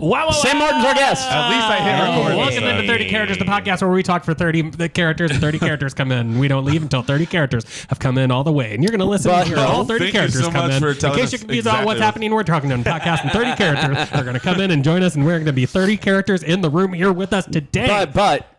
Wow, Sam Martin's our guest. At least I hit record. Welcome into 30 Characters, the podcast where we talk for 30 characters and 30 characters come in. We don't leave until 30 characters have come in all the way. And you're going to listen to hear all 30 Thank you characters so come much in. for In telling case us you're confused exactly about what's happening, we're talking on a podcast and 30 characters are going to come in and join us, and we're going to be 30 characters in the room here with us today.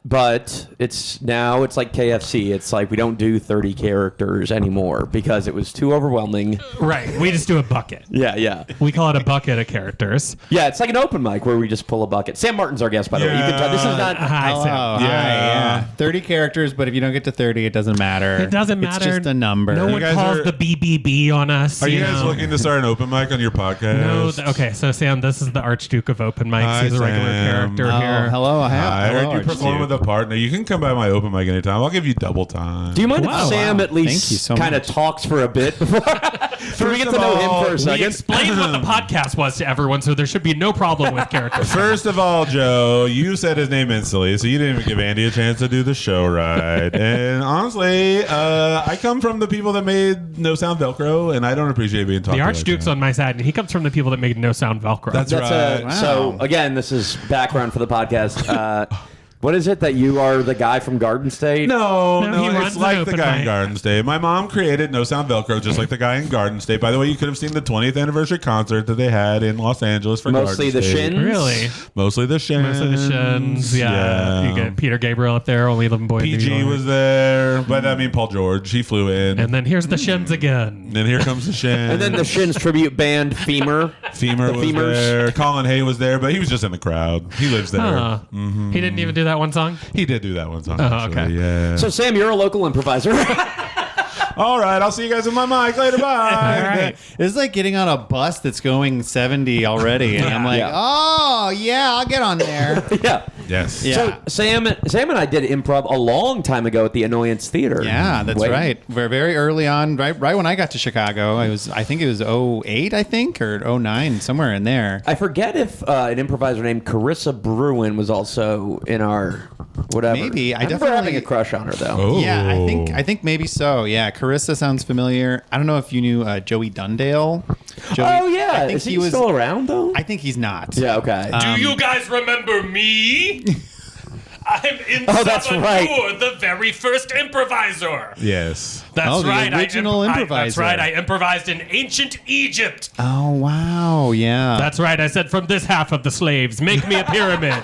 But it's like KFC. It's like we don't do 30 characters anymore because it was too overwhelming. Right. We just do a bucket. Yeah. We call it a bucket of characters. Yeah, it's like an open mic where we just pull a bucket. Sam Martin's our guest, by the way. You can tell this is not. Hi, Sam. Yeah. Hi, 30 characters, but if you don't get to 30, it doesn't matter. It doesn't matter. It's just a number. No one guys calls are- the BBB on us. Are you guys know? looking to start an open mic on your podcast? No. Okay, so Sam, this is the Archduke of Open Mics. Hi, He's a regular Sam. character here. Hello. I heard you Archduke. perform with a partner. You can come by my open mic anytime. I'll give you double time. Do you mind Wow. if Sam at Thank you least so kind of much. talks for a bit before we get to of know all, him for a We second? explained what the podcast was to everyone, so there should be no problem with characters. First of all, Joe, you said his name instantly, so you didn't even give Andy a chance to do the show right. And honestly, I come from the people that made No Sound Velcro, and I don't appreciate being talked The to Archduke's like on my side, and he comes from the people that made No Sound Velcro. That's That's right. So again, this is background for the podcast. What is it that you are the guy from Garden State? No, he No, runs it's an like the open guy in mic. Garden State. My mom created No Sound Velcro just like the guy in Garden State. By the way, you could have seen the 20th anniversary concert that they had in Los Angeles for Mostly Garden the State. Shins? Really? Mostly the Shins. Most of the Shins, yeah. You get Peter Gabriel up there, Only Living Boy in New PG York. was there, but I mean Paul George, he flew in. And then here's the Shins again. And here comes the Shins. And then the Shins tribute band Femur. Femur the was Femurs. there. Colin Hay was there, but he was just in the crowd. He lives there. Huh. He didn't even do that one song? He did do that one song. Oh, actually, okay. Yeah. So Sam, you're a local improviser. All right, I'll see you guys with my mic later. Bye. All right. It's like getting on a bus that's going 70 already, and I'm like, Yeah. oh yeah, I'll get on there. Yeah. Yes. Yeah. So Sam and I did improv a long time ago at the Annoyance Theater. Yeah, that's Wait. right. We're very early on, right when I got to Chicago. I think it was 08, I think, or 09, somewhere in there. I forget if an improviser named Carissa Bruin was also in our whatever. Maybe. I remember definitely- having a crush on her though. Oh. Yeah, I think maybe so. Yeah, Carissa sounds familiar. I don't know if you knew Joey Dundale. Oh yeah, I think is he still around though? I think he's not. Yeah. Okay. Do you guys remember me? I'm in that's right. Saboteur, the very first improviser. Yes. That's Oh, the right. original That's improviser. right. I improvised in ancient Egypt. Oh wow, yeah. That's right. I said, from this half of the slaves, make me a pyramid.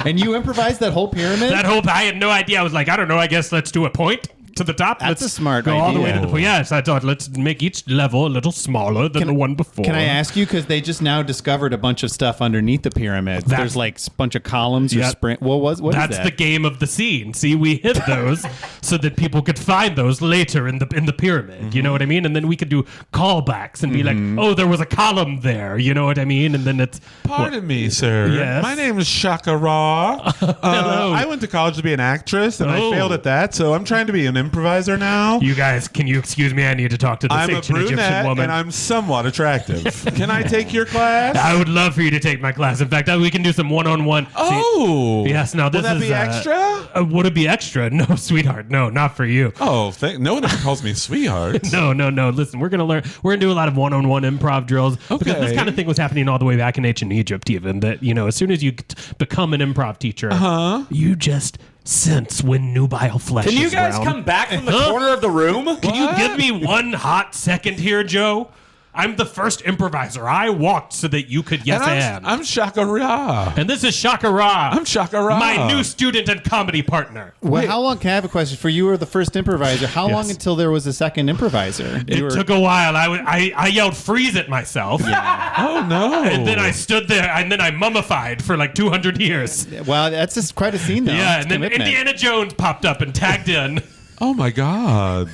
And you improvised that whole pyramid? That whole, I had no idea. I was like, I don't know. I guess let's do a point to the top. That's let's a smart go all the way idea. to the point. Yes, I thought let's make each level a little smaller than the one before. Can I ask you, because they just now discovered a bunch of stuff underneath the pyramid. There's like a bunch of columns or Yeah. sprint. What is That's that? the game of the scene. See, we hid those so that people could find those later in the pyramid. You know what I mean? And then we could do callbacks and be like, oh, there was a column there. You know what I mean? And then it's Pardon me, sir. Yes? My name is Shaka Ra. Hello. I went to college to be an actress, and Oh. I failed at that, so I'm trying to be an improviser now. you guys. Can you excuse me? I need to talk to this I'm a ancient Egyptian brunette, woman. and I'm somewhat attractive. Can I take your class? I would love for you to take my class. In fact, we can do some one-on-one. Oh. Yes, now this Will that is be extra? Would it be extra? No, sweetheart. No, not for you. Oh, no one ever calls me sweetheart. No. Listen, we're gonna do a lot of one-on-one improv drills because this Okay. kind of thing was happening all the way back in ancient Egypt. Even that, as soon as you become an improv teacher, you just sense when nubile flesh. Can you is guys round. come back from the corner of the room? Can you give me one hot second here, Joe? I'm the first improviser. I walked so that you could yes and. I'm Shaka Ra. And this is Shaka Ra. I'm Shaka Ra. My new student and comedy partner. Well, how long? Can I have a question for you? Were the first improviser? How long until there was a second improviser? It took a while. I yelled freeze at myself. Oh, no. And then I stood there and then I mummified for like 200 years. Well, that's just quite a scene, though. Yeah, It's and then commitment. Indiana Jones popped up and tagged in. Oh, my God.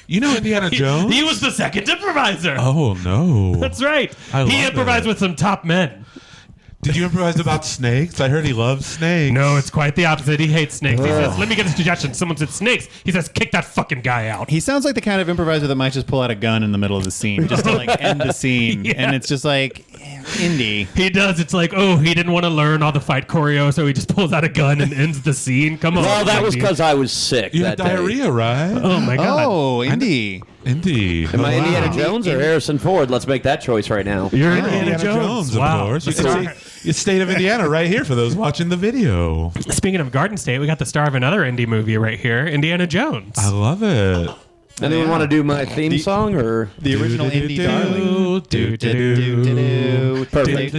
You know Indiana Jones? He was the second improviser. Oh, no. That's right. I He love improvised that. with some top men. Did you improvise about snakes? I heard he loves snakes. No, it's quite the opposite. He hates snakes. He says, let me get a suggestion. Someone said snakes. He says, kick that fucking guy out. He sounds like the kind of improviser that might just pull out a gun in the middle of the scene just to like end the scene. Yeah. And it's just like, Indy. He does. It's like, oh, he didn't want to learn all the fight choreo, so he just pulls out a gun and ends the scene. Come on. Well, that was Andy. because I was sick. You that had diarrhea, day. right? Oh my god. Oh, Indy. Indeed. Am I Oh, wow. Indiana Jones or Harrison Ford? Let's make that choice right now. You're Oh, Indiana Jones. of Wow. course. You That's can right. see it's state of Indiana right here for those watching the video. Speaking of Garden State, we got the star of another indie movie right here, Indiana Jones. I love it. Anyone want to do my theme song or The original Indy darling. perfect?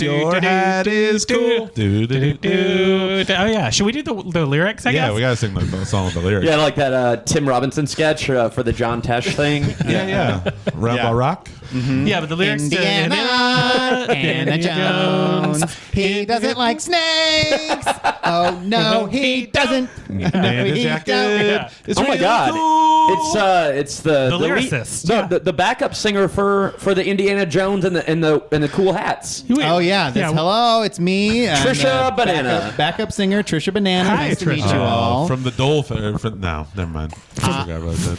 Your hat is cool. Oh yeah, should we do the lyrics? I guess. Yeah, we gotta sing the song with the lyrics. Yeah, like that Tim Robinson sketch for the John Tesh thing. yeah. Rambo Rock. Yeah, but the lyrics to Indiana Jones. He doesn't like snakes. Oh no, he doesn't. And his jacket. It's Oh my really God! cool. It's the lead- lyricist. the backup singer for the Indiana Jones and the cool hats. Oh yeah, hello, it's me, and, Trisha Banana. backup singer Trisha Banana. Hi, Nice to meet Trisha. you all. From the Dole. No, never mind. I forgot about that.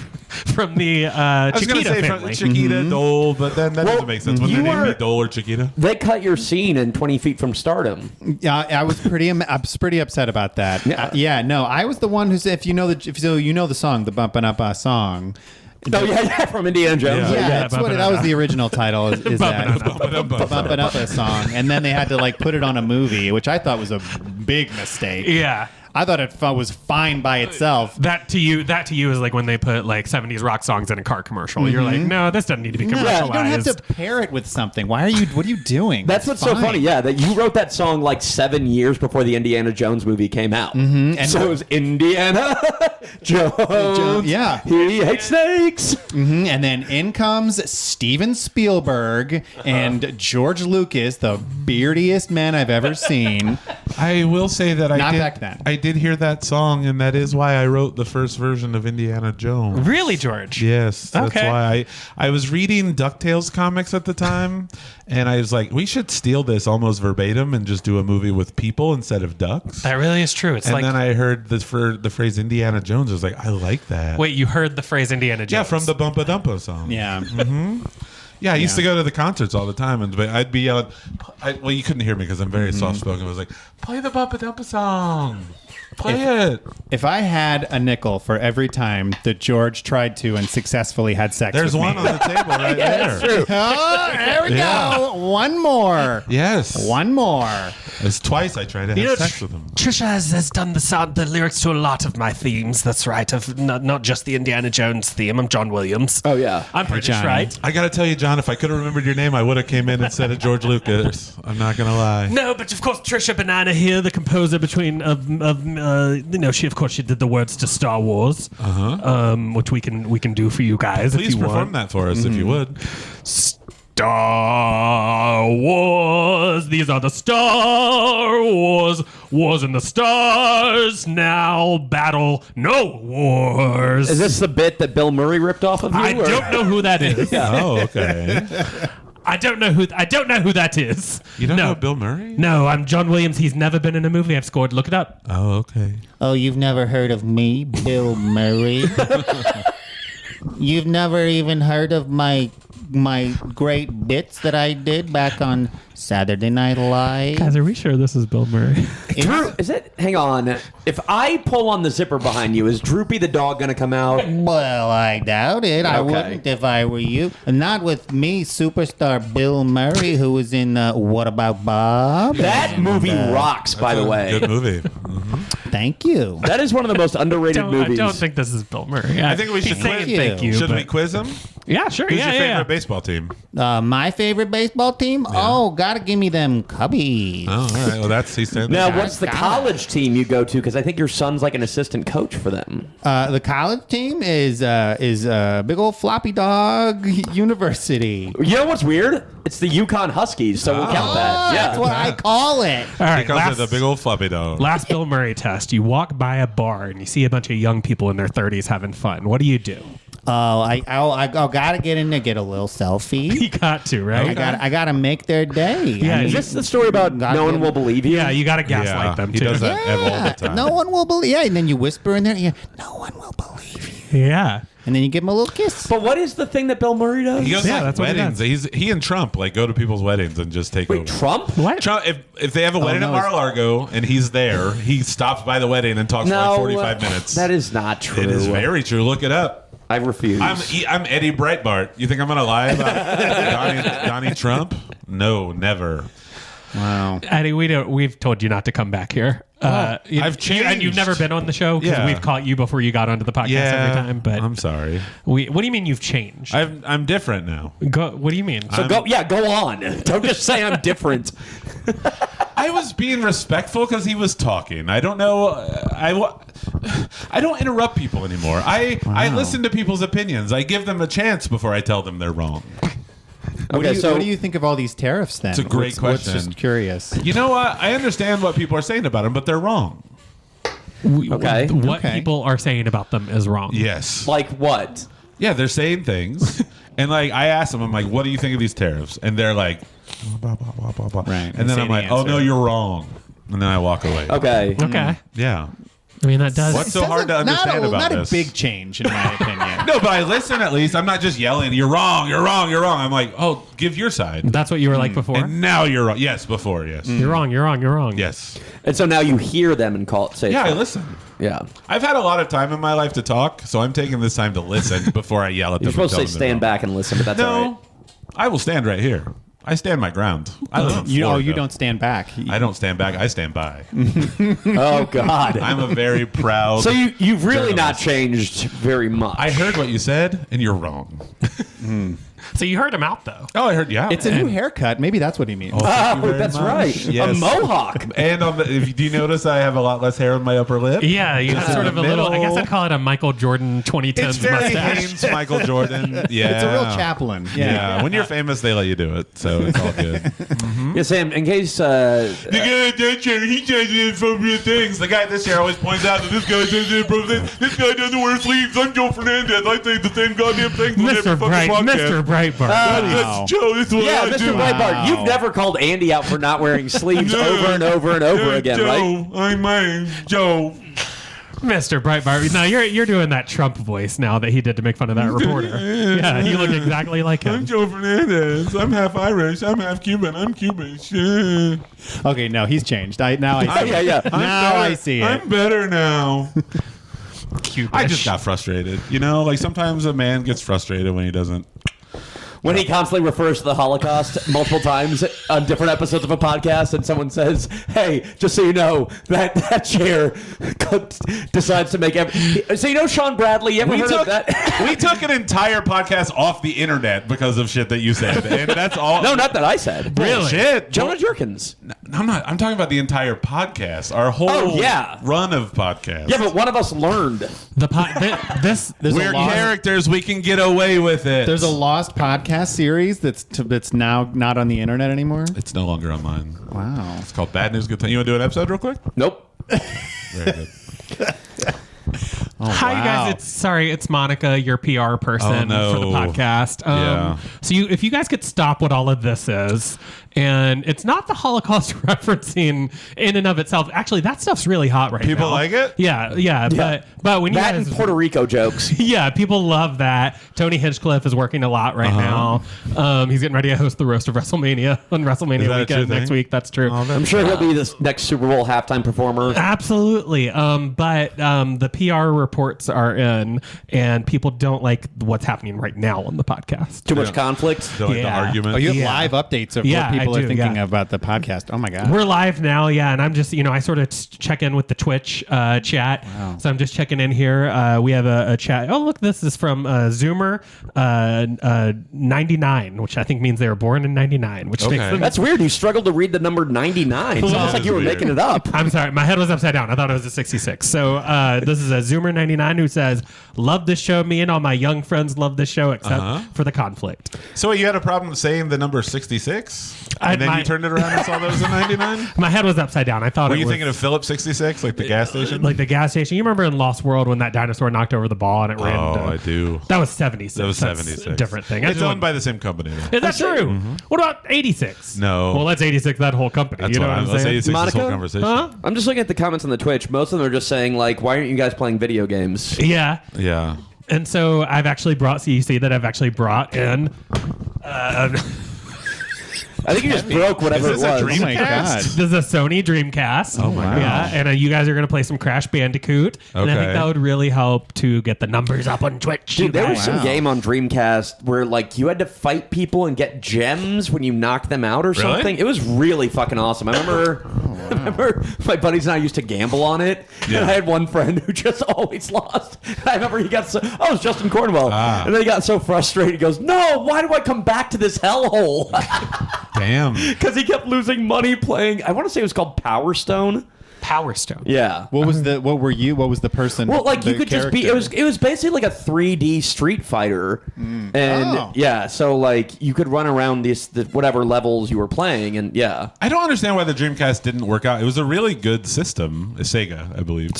from the I was gonna Chiquita say from family. Chiquita, Dole, but then that Well, doesn't make sense. Would you their name are- be Dole or Chiquita? They cut your scene in 20 Feet from Stardom. Yeah, I was pretty upset about that. Yeah. No, I was the one who said, if you know the song, the Bumpin' Up song. Oh yeah, from Indiana Jones. Yeah, Yeah, that's what that was the original title. Is that Bumpin' Up a song, and then they had to like put it on a movie, which I thought was a big mistake. Yeah. I thought it was fine by itself. That to you is like when they put like 70s rock songs in a car commercial. You're like, no, this doesn't need to be No, commercialized. you don't have to pair it with something. What are you doing? That's what's so fine. funny. Yeah, that you wrote that song like 7 years before the Indiana Jones movie came out. And so it was Indiana Jones. Yeah. He hates snakes. And then in comes Steven Spielberg and George Lucas, the beardiest man I've ever seen. I will say that Not back then. I did hear that song, and that is why I wrote the first version of Indiana Jones. Really, George? Yes, that's Okay. why I was reading DuckTales comics at the time, and I was like, we should steal this almost verbatim and just do a movie with people instead of ducks. That really is true. It's And like, then I heard the phrase Indiana Jones. I was like, I like that. wait, you heard the phrase Indiana Jones? Yeah, from the Bumpa Dumpa song. Yeah. Yeah, I used to go to the concerts all the time, and I'd be yelling. Well, you couldn't hear me because I'm very soft spoken. I was like, play the Bumpa Dumpa song. Play it. If I had a nickel for every time that George tried to and successfully had sex There's with one me. on the table right there. True. Oh, there we Yeah. go. One more. Yes. One more. It's twice I tried to have sex with him. Trisha has done the lyrics to a lot of my themes. That's right. Of not just the Indiana Jones theme. I'm John Williams. Oh yeah. I'm British, Johnny. right? I got to tell you, John, if I could have remembered your name, I would have came in instead of George Lucas. I'm not going to lie. No, but of course Trisha Banana here, the composer she did the words to Star Wars, which we can do for you guys Please if you perform want. that for us if you would. Star Wars. These are the Star Wars. Wars in the stars. Now battle no wars. Is this the bit that Bill Murray ripped off of you? I or- don't know who that is. Oh, okay. I don't know who that is. You don't no. know Bill Murray? No, I'm John Williams. He's never been in a movie I've scored. Look it up. Oh, okay. Oh, you've never heard of me, Bill Murray? You've never even heard of my great bits that I did back on Saturday Night Live? Guys, are we sure this is Bill Murray? Drew, is it? Hang on. If I pull on the zipper behind you, is Droopy the dog going to come out? Well, I doubt it. I Okay. wouldn't if I were you. Not with me, superstar Bill Murray, who was in What About Bob? That movie rocks, by the way. Good movie. Thank you. That is one of the most underrated I movies. don't think this is Bill Murray. I think we should He's saying quiz thank you. you. Should but- we quiz him? Yeah, sure. Who's yeah, your favorite yeah. baseball team? My favorite baseball team? Oh, gotta give me them Cubbies. Oh, all right. Well, he's saying Now, that. what's the college team you go to? Because I think your son's like an assistant coach for them. The college team is big old floppy dog university. You know what's weird? It's the Yukon Huskies, so we'll count that. Yeah. That's what I call it. All right, Because of the big old floppy dog. last Bill Murray test. You walk by a bar and you see a bunch of young people in their 30s having fun. What do you do? Oh, I gotta get in there, get a little selfie. You got to, right? I gotta make their day. Yeah, Is this the story about God no one damn will it. believe you? Yeah, you got to gaslight them he too. does that all the time. No one will believe. Yeah, and then you whisper in there. Yeah, no one will believe you. Yeah. and then you give him a little kiss. But what is the thing that Bill Murray does? He goes Yeah, to that's what he weddings. He and Trump like go to people's weddings and just take Wait, over. Trump? What? Trump, if they have a wedding no, at Mar-a-Lago and he's there, he stops by the wedding and talks for like 45 minutes. That is not true. It is very true. Look it up. I refuse. I'm Eddie Breitbart. You think I'm going to lie about Donnie Trump? No, never. Wow. Eddie, we've told you not to come back here. I've changed. And you've never been on the show because Yeah. we've caught you before you got onto the podcast every time. But I'm sorry. what do you mean you've changed? I'm different now. What do you mean? so go on. Don't just say I'm different. I was being respectful because he was talking. I don't know. I don't interrupt people anymore. I listen to people's opinions. I give them a chance before I tell them they're wrong. What do you think of all these tariffs then? It's a great What's question. just curious. You know what? I understand what people are saying about him, but they're wrong. Okay. What Okay. people are saying about them is wrong. Yes. Like what? Yeah, they're saying things. And like I asked them, I'm like, what do you think of these tariffs? And they're like, blah, blah, blah, blah, blah. Right. And then I'm like, oh no, you're wrong. And then I walk away. Okay. Okay. Yeah. I mean, that does. What's so hard to understand about not this? a big change, in my opinion. No, but I listen at least. I'm not just yelling, you're wrong, you're wrong, you're wrong. I'm like, oh, give your side. That's what you were like before? And now you're wrong. Yes, before, yes. You're wrong. You're wrong. You're wrong. Yes. And so now you hear them and say Yeah, I something. listen. Yeah. I've had a lot of time in my life to talk, so I'm taking this time to listen before I yell at them. You're supposed to and say tell them they're stand wrong. back and listen, but that's all No, right. I will stand right here. I stand my ground. I live in You Florida. don't stand back. I don't stand back. I stand by. Oh God. I'm a very proud. So you've really not journalist. changed very much. I heard what you said, and you're wrong. So you heard him out, though. Oh, I heard. Yeah, It's a new haircut. Maybe that's what he means. Thank you Oh, very that's much. right. Yes. A mohawk. And on the, do you notice I have a lot less hair on my upper lip? Yeah, you have sort of a little. I guess I'd call it a Michael Jordan 2010s It's very mustache. Haynes, Michael Jordan. Yeah, It's a real Chaplin. Yeah. When you're famous, they let you do it, so it's all good. Yeah, Sam. In case The guy that year, he says inappropriate things. The guy this year always points out that this guy says inappropriate things. This guy doesn't wear sleeves. I'm Joe Fernandez. I say the same goddamn things on every fucking podcast. Mr. Breitbart. That's Joe. This is what yeah, I Mr. do. Breitbart, you've never called Andy out for not wearing sleeves over and over and over again, Joe, right? I'm mine. Joe. Mr. Breitbart. No, you're doing that Trump voice now that he did to make fun of that reporter. Yeah, you look exactly like I'm him. Joe Fernandez. I'm half Irish. I'm half Cuban. I'm Cuban. Shit. Okay, no, he's changed. Now I see. Yeah. Now I see it. I'm better now. Cubish. I just got frustrated. You know, like sometimes a man gets frustrated when he doesn't. When he constantly refers to the Holocaust multiple times on different episodes of a podcast, and someone says, "Hey, just so you know, that chair decides to make every." So you know Sean Bradley? You ever heard of that? We took an entire podcast off the internet because of shit that you said, and that's all. No, not that I said. Really? Shit. Jonah Jerkins. I'm not. I'm talking about the entire podcast. Our whole Oh, yeah. run of podcasts. Yeah, but one of us learned. This There's we're a lost, characters. We can get away with it. there's a lost podcast series that's now not on the internet anymore. It's no longer online. Wow. It's called Bad News Good Thing. You want to do an episode real quick? Nope. Very good. Hi, you wow. guys. It's Monica, your PR person Oh, no. for the podcast. Yeah. So if you guys could stop what all of this is, and it's not the Holocaust referencing in and of itself. Actually, that stuff's really hot right now. People like it? Yeah. But when you That guys, and Puerto Rico jokes. yeah, people love that. Tony Hinchcliffe is working a lot right now. He's getting ready to host the roast of WrestleMania on WrestleMania Is that a weekend true next thing? week. That's true. I'm sure he'll be the next Super Bowl halftime performer. Absolutely. But the PR reports are in, and people don't like what's happening right now on the podcast. Too much conflict. Don't like the Yeah. argument. Oh, you have Yeah. live updates of Yeah, what people I are do, thinking yeah. about the podcast. Oh my god. We're live now, yeah, and I'm just, I sort of check in with the Twitch chat. Wow. So I'm just checking in here. We have a chat. Oh, look, this is from Zoomer 99, which I think means they were born in 99, which Okay. makes them. That's weird. You struggled to read the number 99. It's Well, almost that like you were is making weird. it up. I'm sorry, my head was upside down. I thought it was a 66. So this is a Zoomer99 who says, "Love this show. Me and all my young friends love this show, except for the conflict." So you had a problem saying the number 66, I- and then my- you turned it around and saw that was a 99. My head was upside down. I thought Were it you was thinking of Phillips 66, like the gas station? like the gas station. You remember in Lost World when that dinosaur knocked over the ball and it ran? Oh, to- I do. That was 76. That was That's 76. a different thing. I It's just owned want- by the same company. Though. Is that true? What about 86? No. Well, that's 86. That whole company. That's you know what what I'm let's say saying? 86 this Monica? whole conversation. Huh? I'm just looking at the comments on the Twitch. Most of them are just saying, like, why aren't you guys playing video games? Yeah. Yeah. And so I've actually brought. So you see that I've actually brought in. I think you just broke whatever it Is this a was. Oh my god. This is a Sony Dreamcast. Oh my Yeah, and you guys are gonna play some Crash Bandicoot, and I think Okay. that would really help to get the numbers up on Twitch. Dude, there was Wow. some game on Dreamcast where like you had to fight people and get gems when you knocked them out or something. It was really fucking awesome. I remember my buddies and I used to gamble on it. Yeah. And I had one friend who just always lost. I remember he got it was Justin Cornwell. And then he got so frustrated. He goes, "No, why do I come back to this hellhole?" Damn. Because he kept losing money playing. I want to say it was called Power Stone. Power Stone. Yeah. What was the person? Well, like the you could just be. character? It was basically like a 3D Street Fighter, and Oh. yeah, so like you could run around the whatever levels you were playing, and yeah. I don't understand why the Dreamcast didn't work out. It was a really good system. Sega, I believe.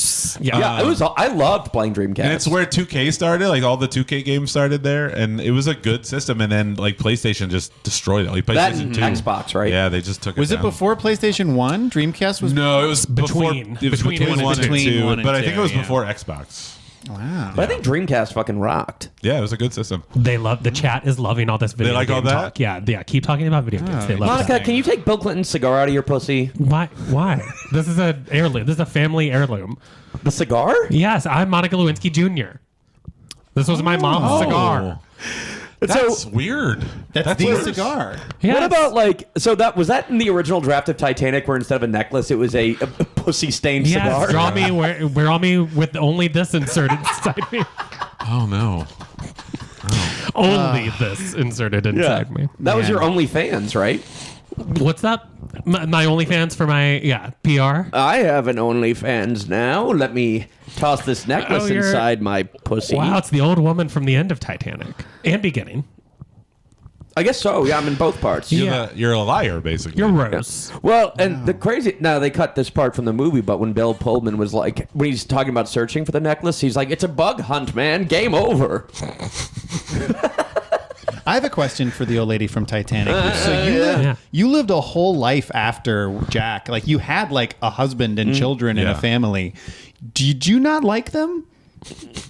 Yeah. It was. I loved playing Dreamcast. And it's where 2K started. Like all the 2K games started there, and it was a good system. And then like PlayStation just destroyed it. Like that PlayStation and 2, Xbox, right? Yeah, they just took it. Was it down. before PlayStation 1? Dreamcast was. No, it was Between. It was between, Between 1 and between 2, 1 and but I 2, think it was yeah. before Xbox. Wow. But I think Dreamcast fucking rocked. Yeah, it was a good system. They love the chat is loving all this video. They like game all that? talk. Yeah. Keep talking about video games. They love Monica, that. can you take Bill Clinton's cigar out of your pussy? Why? This is a heirloom. This is a family heirloom. The cigar? Yes, I'm Monica Lewinsky Jr. This was my mom's cigar. That's So weird. That's the weird. cigar. Yes. what about like? So that was that in the original draft of Titanic, where instead of a necklace, it was a pussy stained Yes, cigar. draw me, wear me with only this inserted inside me. Oh no. Only this inserted inside me. That was Man. your OnlyFans, right? What's that? My OnlyFans for my PR. I have an OnlyFans now. Let me toss this necklace you're- inside my pussy. Wow, it's the old woman from the end of Titanic and beginning. I guess so. Yeah, I'm in both parts. Yeah. You're a liar, basically. You're Rose. Well, and the crazy now they cut this part from the movie, but when Bill Pullman was like, when he's talking about searching for the necklace, he's like, "It's a bug hunt, man. Game over." I have a question for the old lady from Titanic. So Yeah. you lived a whole life after Jack. Like you had like a husband and children and a Yeah. family. Did you not like them?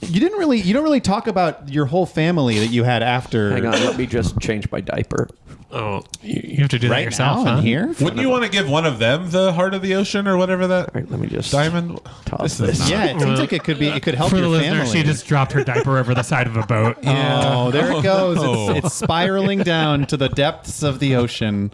You don't really talk about your whole family that you had after. Hang on, let me just change my diaper. Oh, you have to do that Right yourself, now huh? in here. Wouldn't you want to give one of them the heart of the ocean or whatever that All right, let me just diamond? toss is this. not- Yeah, it seems like it could help For the your listener, family. she just dropped her diaper over the side of a boat. Oh, there it goes. no. It's spiraling down to the depths of the ocean.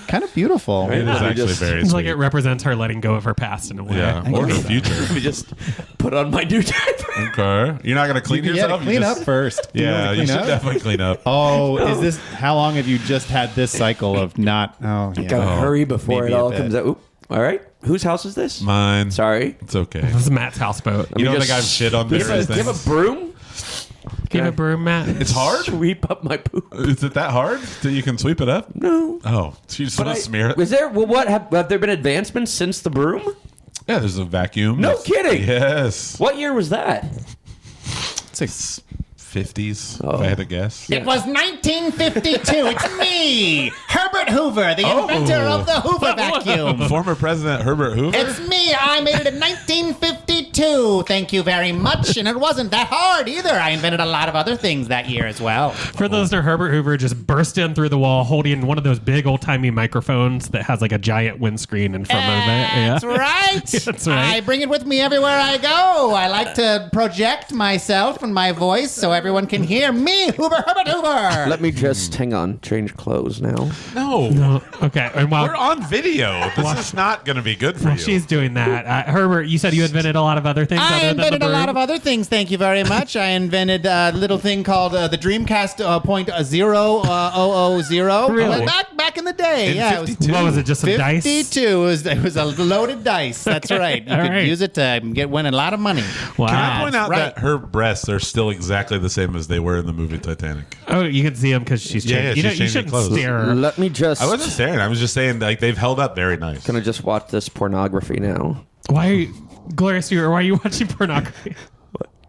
Kind of beautiful. It is Let me actually just- very It's sweet. like it represents her letting go of her past in a way. Yeah, or guess the so. future. Let me just put on my new diaper. Okay. You're not going to clean You yourself? gotta You clean just- up first. Do Yeah, wanna you clean should up? definitely clean up. Oh, is this how long have you just had this cycle of not? Oh, yeah. Gotta hurry before maybe it a all bit. comes out. Oop. All right, whose house is this? Mine. Sorry. It's okay. This is Matt's houseboat. You don't just- think I've shit on Do you various have a things? broom? Do you have a broom, Matt? It's hard? Sweep up my poop. Is it that hard that you can sweep it up? No. Oh, so you just want to smear it? Was there? Well, what have there been advancements since the broom? Yeah, there's a vacuum. No kidding. Yes. What year was that? It's 50s, if I had to guess. It was 1952. It's me, Herbert Hoover, the inventor of the Hoover vacuum. Former President Herbert Hoover? It's me. I made it in 1952. Thank you very much. And it wasn't that hard either. I invented a lot of other things that year as well. For the listener, Herbert Hoover just burst in through the wall holding one of those big old-timey microphones that has like a giant windscreen in front of it. That's Yeah. right. That's right. I bring it with me everywhere I go. I like to project myself and my voice so everyone can hear me, Herbert Hoover. Let me just hang on. Change clothes now. No. Oh, okay. And while, We're on video. This is not going to be good for while you. she's doing that, Herbert, you said you invented a lot of other things I other than invented the a lot broom? of other things. Thank you very much. I invented a little thing called the Dreamcast .000. Really? Back in the day. In yeah, it was 52? What was it, just some dice? 52. It was a loaded dice. That's right. You All could right. use it to win a lot of money. Wow. Can I point out right. that her breasts are still exactly the same as they were in the movie Titanic? Oh, you can see them because she's Yeah, changing. yeah, You she's shouldn't changing clothes. stare. Let me just. I wasn't staring. I was just saying, like, they've held up very nice. Gonna just watch this pornography now. Why are you, Gloria Stewart, why are you watching pornography?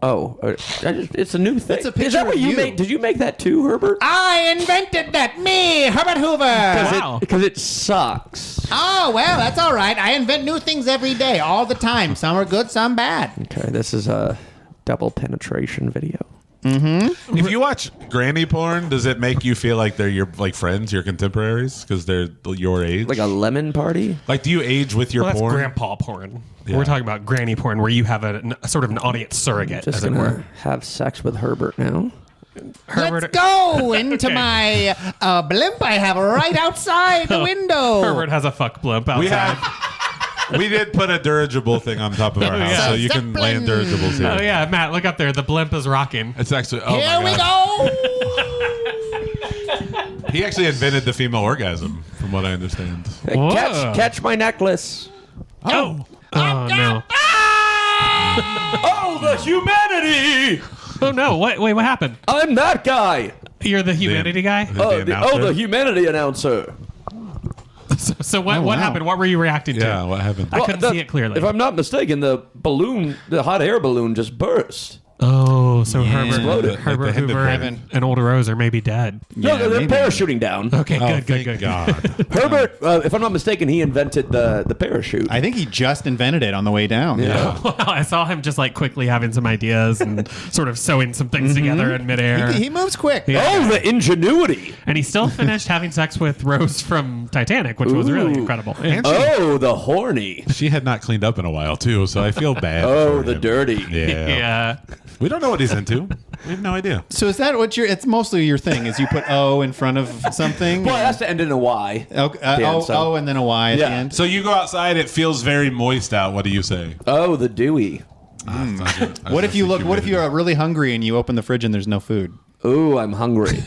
Oh, it's a new thing. It's a Is picture that what of you you. made? Did you make that too, Herbert? I invented that. Me, Herbert Hoover. Wow. Because it sucks. Oh, well, that's all right. I invent new things every day, all the time. Some are good, some bad. Okay, this is a double penetration video. If you watch granny porn, does it make you feel like they're your like friends, your contemporaries, because they're your age? Like a lemon party? Like, do you age with your Well, that's porn? grandpa porn. Yeah. We're talking about granny porn, where you have a sort of an audience surrogate, Just as it gonna were. have sex with Herbert now. Herbert, Let's go into my blimp I have right outside the window. Herbert has a fuck blimp outside. We did put a dirigible thing on top of our house, yeah. so you can land dirigibles here. Oh yeah, Matt, look up there. The blimp is rocking. It's actually. Oh Here my we God. go. He actually invented the female orgasm, from what I understand. Hey, Whoa. catch my necklace. Oh no. Oh, the humanity! Oh no. Wait, what happened? I'm that guy. You're the humanity guy. The announcer? The humanity announcer. So what happened? What were you reacting to? Yeah, what happened? I couldn't see it clearly. If I'm not mistaken, the hot air balloon just burst. Oh, so Herbert Exploded. Hoover Hindenburg. and Old Rose are maybe dead. No, they're maybe. parachuting down. Okay, Oh, good. thank God. Herbert, if I'm not mistaken, he invented the parachute. I think he just invented it on the way down. Yeah. Wow, I saw him just like quickly having some ideas and sort of sewing some things together in midair. He moves quick. Oh, the ingenuity. And he still finished having sex with Rose from Titanic, which was really Ooh. incredible. Oh, the horny. She had not cleaned up in a while, too, so I feel bad. Oh, for the him. dirty. Yeah. Yeah. We don't know what he's into. We have no idea. So is that what it's mostly your thing? Is you put O in front of something? Well, it has to end in a Y. Okay, the end, so- O and then a Y at Yeah. the end. So you go outside, it feels very moist out. What do you say? Oh, the dewy. What if you are really hungry and you open the fridge and there's no food? Ooh, I'm hungry.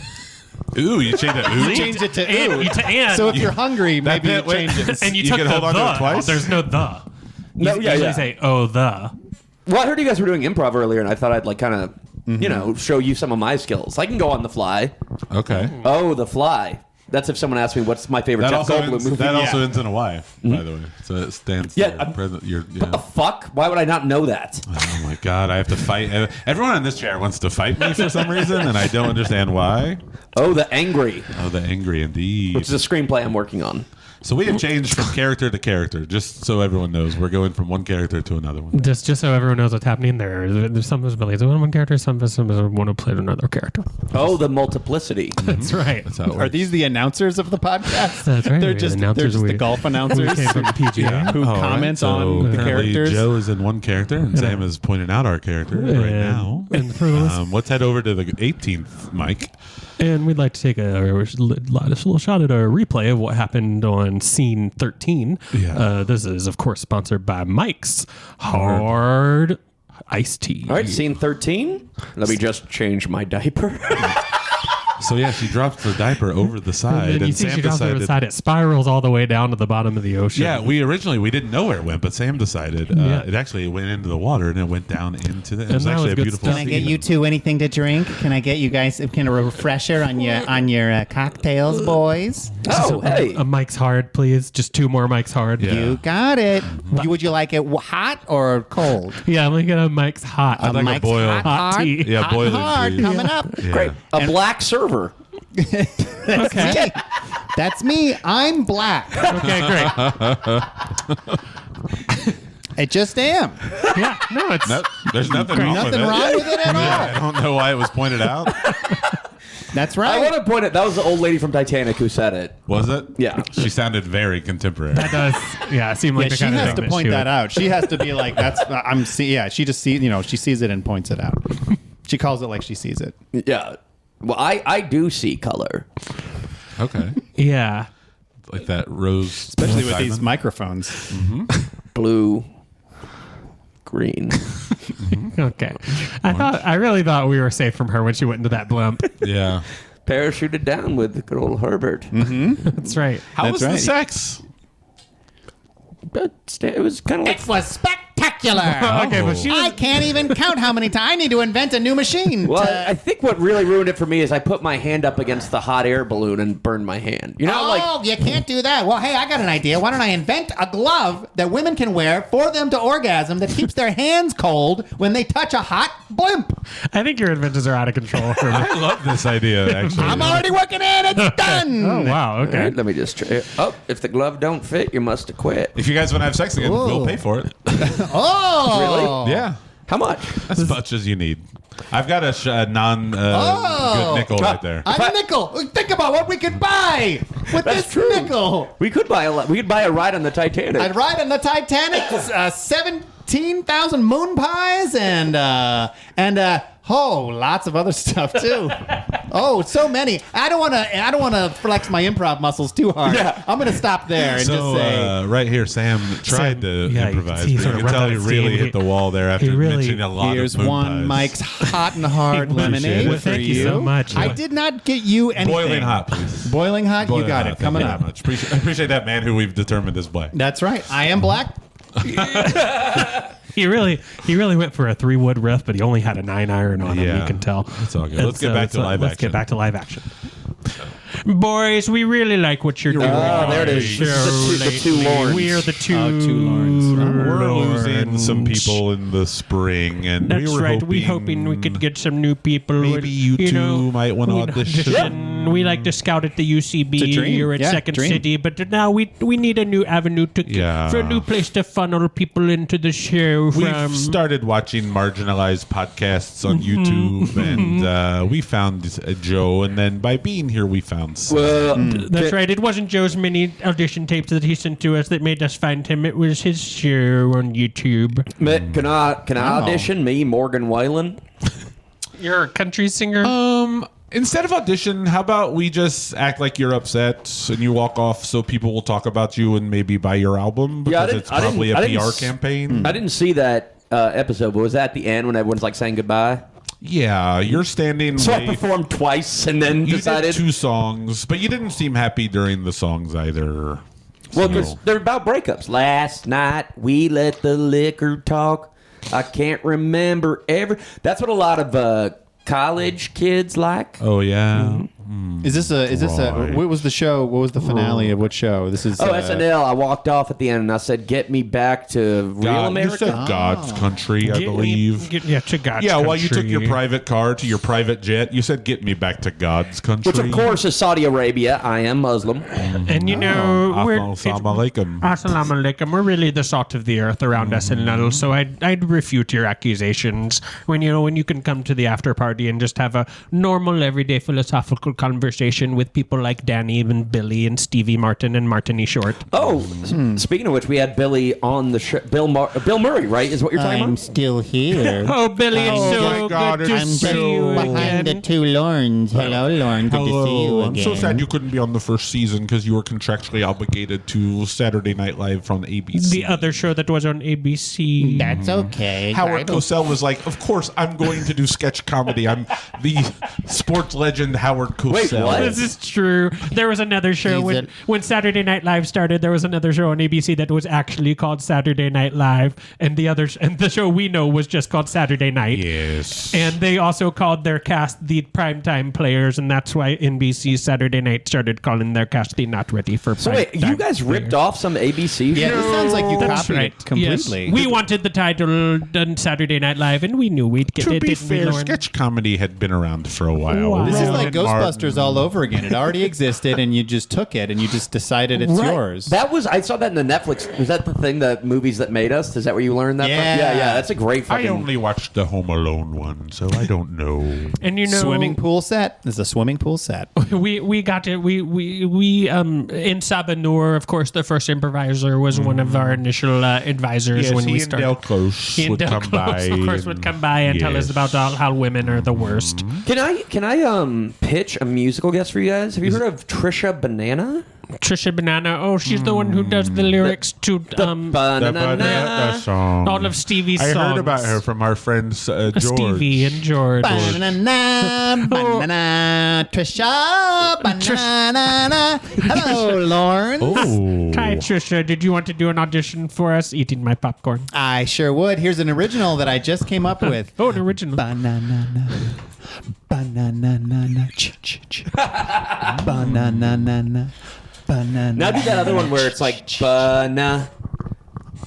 Ooh, you changed it. Ooh. Change it to And, ooh. and, So if you're hungry, maybe you bit- wait. change it. and you You took can the hold on to the. it twice? There's no the. No, You yeah, usually yeah. say, oh, the. Well, I heard you guys were doing improv earlier, and I thought I'd like kind of, show you some of my skills. I can go on the fly. Okay. Oh, the fly. That's if someone asks me what's my favorite That Jeff also, Goldblum ends, movie. that also Yeah. ends in a Y, by the way. So it stands Yeah, there. I'm- Present, What the fuck? Why would I not know that? Oh my God, I have to fight. Everyone in this chair wants to fight me for some reason, and I don't understand why. Oh, the angry, Oh, the angry indeed. which is a screenplay I'm working on. So we have changed from character to character, just so everyone knows. We're going from one character to another one. Just so everyone knows what's happening there's some possibilities of one character, some want to play another character. Oh, the multiplicity. That's right. That's how it Are works. these the announcers of the podcast? That's right. They're The just announcers the we- golf We announcers came from the PGA. who All right, comment so on the currently characters. Joe is in one character, and Sam is pointing out our character right now. And for the list- Let's head over to the 18th mic. And we'd like to take a little shot at a replay of what happened on scene 13. Yeah. This is, of course, sponsored by Mike's Hard Iced Tea. All right, scene 13. Let me just change my diaper. So yeah, she dropped the diaper over the side, And then you and see Sam she drops over the decided. side. It spirals all the way down to the bottom of the ocean. Yeah, we didn't know where it went, but Sam decided Yeah. it actually went into the water and it went down into the. It And was that actually was a good beautiful. stuff. Can I scene. get you two anything to drink? Can I get you guys kind of a refresher on your cocktails, boys? Oh, hey. A Mike's Hard, please. Just 2 more Mike's Hard. Yeah. You got it. Would you like it hot or cold? Yeah, I'm going to get a Mike's Hot. I'd like a Mike's boil. hot, Hot hard, tea. Yeah, hot, boiling hard tea. coming up. Yeah. Great. A black server. Okay. That's me. I'm black. Okay, great. I just am. Yeah, no, it's... No, there's nothing wrong with Nothing it. wrong with it at all. I don't know why it was pointed out. That's I right. want to point it. That was the old lady from Titanic who said it. Was it? Yeah. She sounded very contemporary. That does, yeah, seem like Yeah, the she kind of has thing to point she that would- out. She has to be like, "That's I'm." She just sees, she sees it and points it out. She calls it like she sees it. Yeah. Well, I do see color. Okay. Yeah. Like that rose. Especially with these diamond. microphones. Blue. Green. Okay. I really thought we were safe from her when she went into that blimp. Yeah. Parachuted down with good old Herbert. That's right. How That's was the right. sex? But it was kind of like It was spectacular. Okay, but she I was... can't even count how many times I need to invent a new machine. Well, to- I think what really ruined it for me is I put my hand up against the hot air balloon and burned my hand. You know, oh, you can't do that. Well, hey, I got an idea. Why don't I invent a glove that women can wear for them to orgasm that keeps their hands cold when they touch a hot blimp? I think your inventions are out of control. For me. I love this idea, actually. I'm already working in. It's done. Oh, wow. All Okay. right, let me just try. Oh, if the glove don't fit, you must have quit. If you guys want to have sex again, we'll pay for it. Oh. Yeah. How much? As much as you need. I've got a good nickel right there. A nickel. Think about what we could buy with this nickel. We could buy a ride on the Titanic. I'd ride on the Titanic. 17,000 moon pies and lots of other stuff too. Oh, so many. I don't want to flex my improv muscles too hard. Yeah. I'm going to stop there and just say. Right here, Sam tried to improvise. he But sort you of can tell rubbed he that really steam. hit the wall there after mentioning a lot Here's of moon one pies. Mike's hot and hard lemonade it. for Thank you so much. I did not get you anything. Boiling hot, please. Boiling hot. Boiling You got hot. it. Coming Thank you up. very much. I appreciate that man who we've determined is black. That's right. I am black. He really went for a 3-wood riff, but he only had a 9-iron on him. Yeah. You can tell. It's all good. And Let's get back to live Let's action. get back to live action. Boys, we really like what you're doing. there it is. Show The two lately. Lorns. We are the two, two Lorns. We're losing Lorns. some people in the spring, and That's we were right. hoping, We're hoping we could get some new people. Maybe you two might want to we'd audition. We like to scout at the UCB. It's a dream. You're at Yeah, Second dream. City, but now we need a new avenue for a new place to funnel people into the show. We've started watching marginalized podcasts on YouTube, and we found Joe, and then by being here, we found Sam. That's right. It wasn't Joe's many audition tapes that he sent to us that made us find him. It was his show on YouTube. Can I audition me, Morgan Whalen? You're a country singer? Instead of audition, how about we just act like you're upset and you walk off so people will talk about you and maybe buy your album because it's probably a PR campaign? I didn't see that episode, but was that at the end when everyone's like saying goodbye? Yeah, you're standing. So I performed twice and then You decided. did 2 songs, but you didn't seem happy during the songs either. Well, because they're about breakups. Last night we let the liquor talk. I can't remember That's what a lot of college kids like. Oh yeah. Is this a? Right. What was the show? What was the finale of what show? This is. SNL. I walked off at the end and I said, "Get me back to real You America." said God's country, I believe. To God's Yeah, while you took country. your private car to your private jet, you said, "Get me back to God's country." Which, of course, is Saudi Arabia. I am Muslim. And you know, Assalamu alaikum. Assalamu alaikum. We're really the salt of the earth around SNL, so I'd refute your accusations when you can come to the after party and just have a normal, everyday philosophical conversation with people like Danny and Billy and Stevie Martin and Martini Short. Oh, speaking of which, we had Billy on the show. Bill Murray, right? Is what you're talking I'm about? still here. Oh, Billy, it's Oh, so my God, good to it's I'm see just you behind the again. two Lorns. Hello, Lorne. Good to see you Hello. again. I'm so sad you couldn't be on the first season because you were contractually obligated to Saturday Night Live on ABC. The other show that was on ABC. That's okay. Howard Cosell was like, "Of course, I'm going to do sketch comedy. I'm the sports legend Howard Cosell." Wait, what? This is true. There was another show when Saturday Night Live started. There was another show on ABC that was actually called Saturday Night Live, and the show we know was just called Saturday Night. Yes. And they also called their cast the primetime players, and that's why NBC's Saturday Night started calling their cast the Not Ready for Prime. So wait, you guys ripped off some ABC Yeah, show? this sounds like you That's copied right. it completely. Yes. We wanted the title done Saturday Night Live, and we knew we'd get To it. be didn't we, fair, Lauren? sketch comedy had been around for a while. Wow. This is like Rowan Ghostbusters all over again. It already existed, and you just took it, and you just decided it's Right. yours. I saw that in the Netflix. Was that the thing? The movies that made us? Is that where you learned that? Yeah. From? Yeah. That's a great I fucking. only watched the Home Alone one, so I don't know. And you know, Swimming pool set. This is a swimming pool set. we got it. We in Sabanur, of course, the first improviser was one of our initial advisors Yes, when he we and started. Del Close He and would Del come Close, by. of course, would come by and tell us Yes. about how women are the worst. Can I pitch a musical guest for you guys? Have you heard of Trisha Banana? Trisha Banana. Oh, she's the one who does the lyrics to The song. all of Stevie's I songs. heard about her from our friends George. Stevie and George. Banana, banana, Trisha, banana. Hello, Lauren. Oh. Hi, Trisha. Did you want to do an audition for us? Eating my popcorn. I sure would. Here's an original that I just came up with. Oh, an original. Banana, banana, ch. Banana, banana. Now do that other one where it's like banana.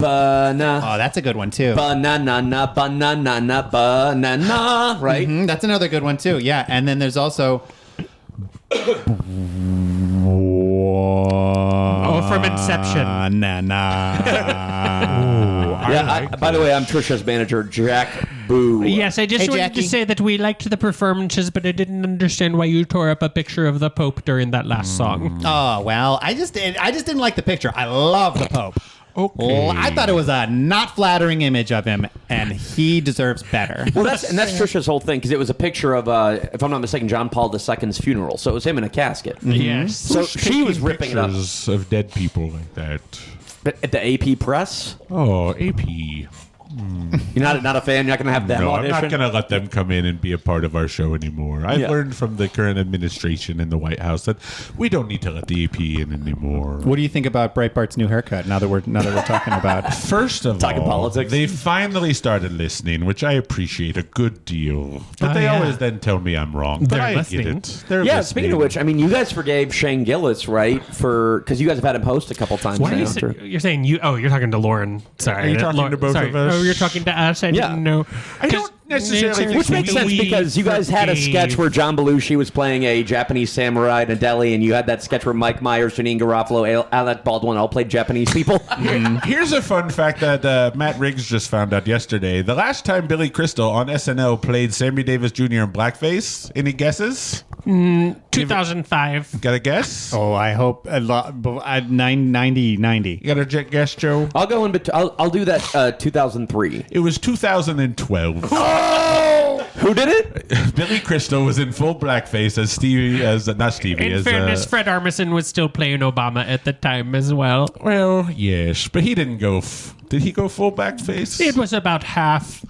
Oh, that's a good one too. Banana, banana, banana. Right? That's another good one too. Yeah, and then there's also. Oh, from Inception. Banana. Yeah. By the way, I'm Trisha's manager, Jack boo. Yes, I just Hey, wanted Jackie. to say that we liked the performances, but I didn't understand why you tore up a picture of the Pope during that last song. Oh well, I just didn't like the picture. I love the Pope. Okay. I thought it was a not flattering image of him, and he deserves better. Well, that's Trisha's whole thing because it was a picture of, if I'm not mistaken, John Paul II's funeral. So it was him in a casket. Yes. So she was ripping it up. Pictures of dead people like that. But at the AP press, Oh, AP. you're not a fan. You're not going to have them No, I'm audition. not going to let them come in and be a part of our show anymore. I've Yeah. learned from the current administration in the White House that we don't need to let the AP in anymore. What do you think about Breitbart's new haircut? Now that we're talking about. First of Talking all, politics. they finally started listening, which I appreciate a good deal. But Oh, they yeah. always then tell me I'm wrong. But They're I listening. get it. They're Yeah, listening. speaking of which, I mean, you guys forgave Shane Gillis, right? Because you guys have had him host a couple times What are now. you saying? You're saying you? Oh, you're talking to Lauren. Sorry, Are you talking to both sorry. of us? Oh, you're talking to us. I Yeah. didn't know. I don't necessarily think Which makes sense we because you guys had a sketch where John Belushi was playing a Japanese samurai in a deli, and you had that sketch where Mike Myers, Janine Garofalo, Alec Baldwin all played Japanese people. Here's a fun fact that Matt Riggs just found out yesterday. The last time Billy Crystal on SNL played Sammy Davis Jr. in blackface, any guesses? 2005. Got a guess? Oh, I hope 90. You got a guess, Joe? I'll go in between. I'll do that 2003. It was 2012. Who did it? Billy Crystal was in full blackface as not Stevie. In as, fairness, Fred Armisen was still playing Obama at the time as well. well, yes, but he didn't go. Did he go full blackface? It was about half.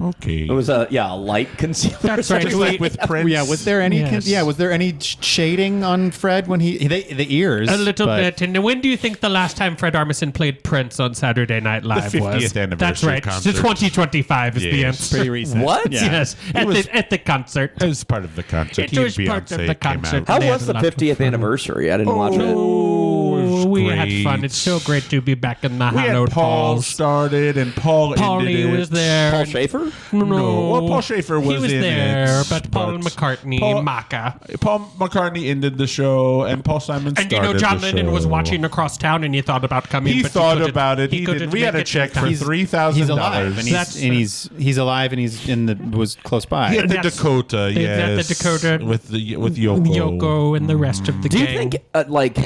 Okay. It was a light concealer. That's right. Just like with Prince. Yeah, was there any? Yes. Was there any shading on Fred when the ears? A little but- bit. And when do you think the last time Fred Armisen played Prince on Saturday Night Live 50th was? anniversary That's right. concert. So 2025 is the Yes. answer. Pretty recent. What? Yeah. Yes, at the concert. It was part of the concert. It He and was part of Beyonce the came concert. out. How They was had the a lot of 50th anniversary? I didn't watch it. Oh, we had great. fun. It's so great to be back in the We hallowed had Paul halls. started and Paul ended Paulie it. was there. Paul Schaefer? No, Well, Paul Schaefer was he was in there, it, but Paul McCartney, Paul- Maca. Paul McCartney ended the show, and Paul Simon started And John the Lennon was show. watching across town, and he thought about coming. He but thought couldn't- about it. He couldn't didn't. We had make a it check in for time. $3,000. He's alive, and That's- he's alive, and he's was close by. He had the That's- Dakota, they had the yes, Dakota with Yoko. Yoko and the rest of the Do you gang. think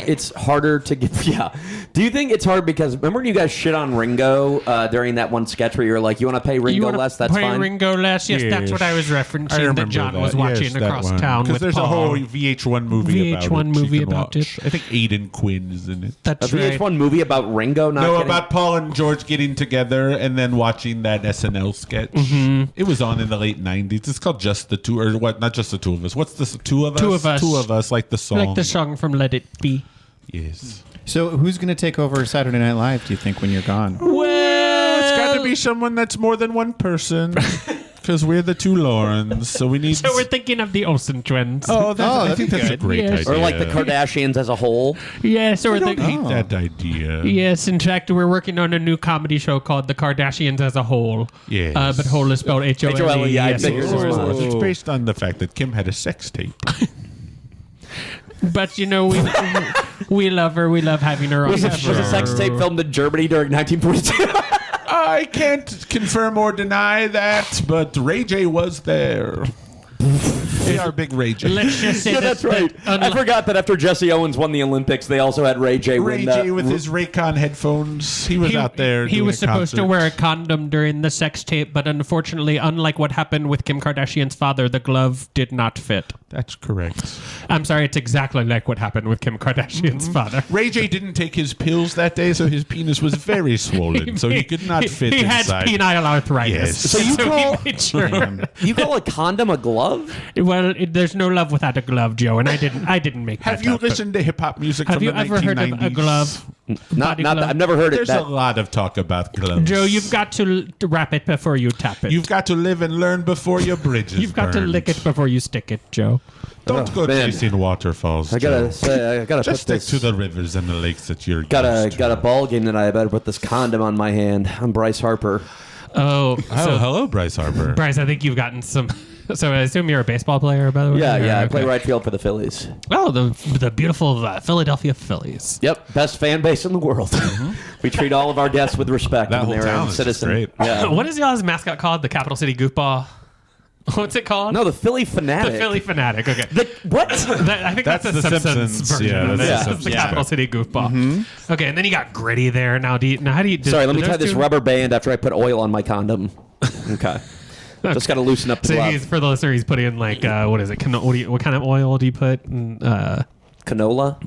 it's harder to get? Yeah. Do you think it's hard because remember when you guys shit on Ringo during that one sketch where you're like, you want to pay you Ringo wanna less? That's pay fine. Ringo less? Yes, that's what I was I referencing. remember That John was watching that across one. town with there's Paul. a whole VH1 movie about it. VH1 movie you can about watch. it. I think Aidan Quinn is in it. That's A right. VH1 movie about Ringo not No, getting- about Paul and George getting together and then watching that SNL sketch. It was on in the late 90s. It's called Just the Two, or what? Not Just the Two of Us. What's this? Two of us? Two of Us. Two of Us, like the song. Like the song from Let It Be. Yes. So who's going to take over Saturday Night Live? Do you think when you're gone? Well, It's got to be someone that's more than one person. Because we're the two Laurens, so we need. So we're thinking of the Olsen twins. I that'd think be that's a good. great Yes. idea. or like the Kardashians as a whole. Yes, or I don't the hate that idea. Yes, in fact, we're working on a new comedy show called The Kardashians as a Whole. Yes. But whole is spelled H-O-L-E. H-O-L-E, yeah, I yes, figured of as course. much. It's based on the fact that Kim had a sex tape. But, you know, we love her. We love having her on Was the a sex show. tape filmed in Germany during 1942? I can't confirm or deny that, but Ray J was there. They are big Ray J. Let's just say Yeah, that's right. I forgot that after Jesse Owens won the Olympics, they also had Ray J Ray win J with his Raycon headphones. He was out there. He doing was a supposed to concert. wear a condom during the sex tape, but unfortunately, unlike what happened with Kim Kardashian's father, the glove did not fit. That's correct. I'm sorry, it's exactly like what happened with Kim Kardashian's father. Ray J didn't take his pills that day, so his penis was very swollen, so he could not fit He inside. had penile arthritis. Yes. So you he call- made sure. You call a condom a glove? Well, there's no love without a glove, Joe, and I didn't make Have that you up. listened to hip hop music Have from you the ever heard 1990s? of a glove? Not Body that, glove? I've never heard There's it. a lot of talk about gloves. Joe, you've got to wrap it before you tap it. You've got to live and learn before your bridges You've got to burned. lick it before you stick it, Joe. Don't go man. chasing waterfalls. I gotta Joe. say, I gotta Just put stick this. to the rivers and the lakes that you're Got used to. a ball game tonight. I better put this condom on my hand. I'm Bryce Harper. Oh, Oh, hello, Bryce Harper. Bryce, I think you've gotten some So I assume you're a baseball player, by the way? Yeah, yeah. I Okay. play right field for the Phillies. Oh, the beautiful Philadelphia Phillies. Yep, best fan base in the world. We treat all of our guests with respect. That when whole they're town a is just citizen. great. Yeah. What is y'all's mascot called? The Capital City Goofball? What's it called? No, the Philly Fanatic. The Philly Fanatic. Okay. What? I think that's That's the the Simpsons, Simpsons. version Yeah, of that's it. the It's Simpsons. the Capital City Goofball. Okay, and then you got Gritty there. Now, how do you? Sorry, let me do tie those this two- rubber band after I put oil on my condom. Okay. Just got to loosen up the So glove. he's for the listener. He's putting in like what is it? What kind of oil do you put? Canola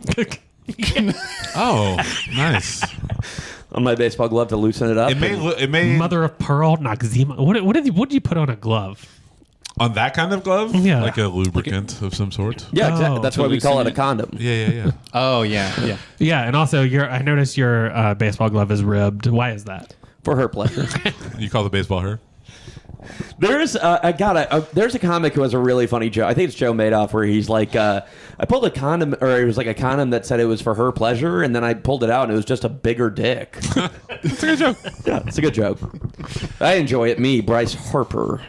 Oh, nice. on my baseball glove to loosen it up. It may Mother of pearl, Noxzema. What did you put on a glove? on that kind of glove, Yeah. like a lubricant of some sort. Yeah, exactly. Oh, That's to why we call it loosen a condom. Yeah. Oh yeah. Yeah, and also I noticed your baseball glove is ribbed. Why is that? For her pleasure. You call the baseball her? There's there's a comic who has a really funny joke. I think it's Joe Madoff, where he's like, I pulled a condom, or it was like a condom that said it was for her pleasure, and then I pulled it out, and it was just a bigger dick. It's a good joke. Yeah, it's a good joke. I enjoy it. Me, Bryce Harper.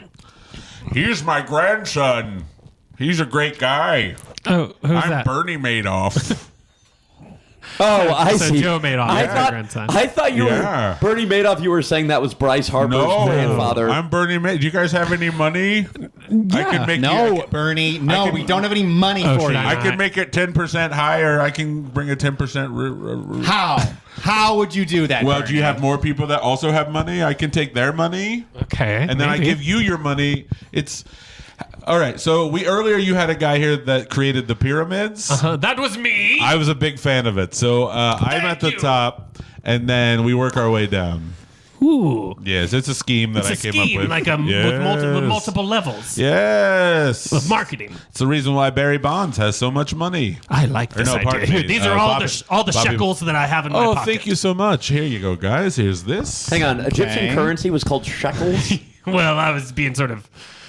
He's my grandson. He's a great guy. Oh, who's that? Bernie Madoff. Oh, I So see. Joe Madoff I is your thought, grandson. I thought you Yeah. were Bernie Madoff. You were saying that was Bryce Harper's grandfather. I'm Bernie Madoff. Do you guys have any money? I can make No, Bernie. No, can- we don't have any money Oh, for shit. you. I can make it 10% higher. I can bring a 10%. How? How would you do that? Well, Bernie? do you have more people that also have money? I can take their money, Okay, and then I maybe. give you your money. It's all right. So earlier you had a guy here that created the pyramids. That was me. I was a big fan of it. So I'm at the you. top, and then we work our way down. Ooh, Yes, it's a scheme that it's a I came scheme up with. like with Yes. multiple levels Yes. of marketing. It's the reason why Barry Bonds has so much money. I like this no, idea. pardon Here, me. these are all Bobby- the Bobby- shekels that I have in my Oh, pocket. thank you so much. Here you go, guys. Here's this. Hang on, Egyptian Okay. currency was called shekels. Well, I was being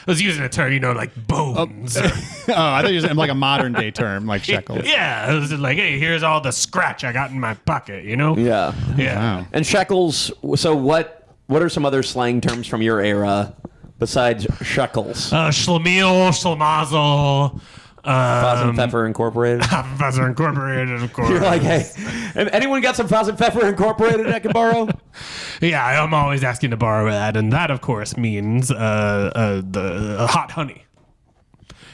I was using a term, like bones. Oh, I thought you were saying like a modern day term, like shekels. Yeah, I was just like, hey, here's all the scratch I got in my pocket. Yeah. Yeah. Wow. And shekels. So what are some other slang terms from your era besides shekels? Schlemiel, Schlemazel, Faz and Pfeffer Incorporated. Professor Incorporated, of course. You're like, hey, anyone got some Faz and Pfeffer Incorporated I can borrow? Yeah, I'm always asking to borrow that, and that, of course, means the hot honey.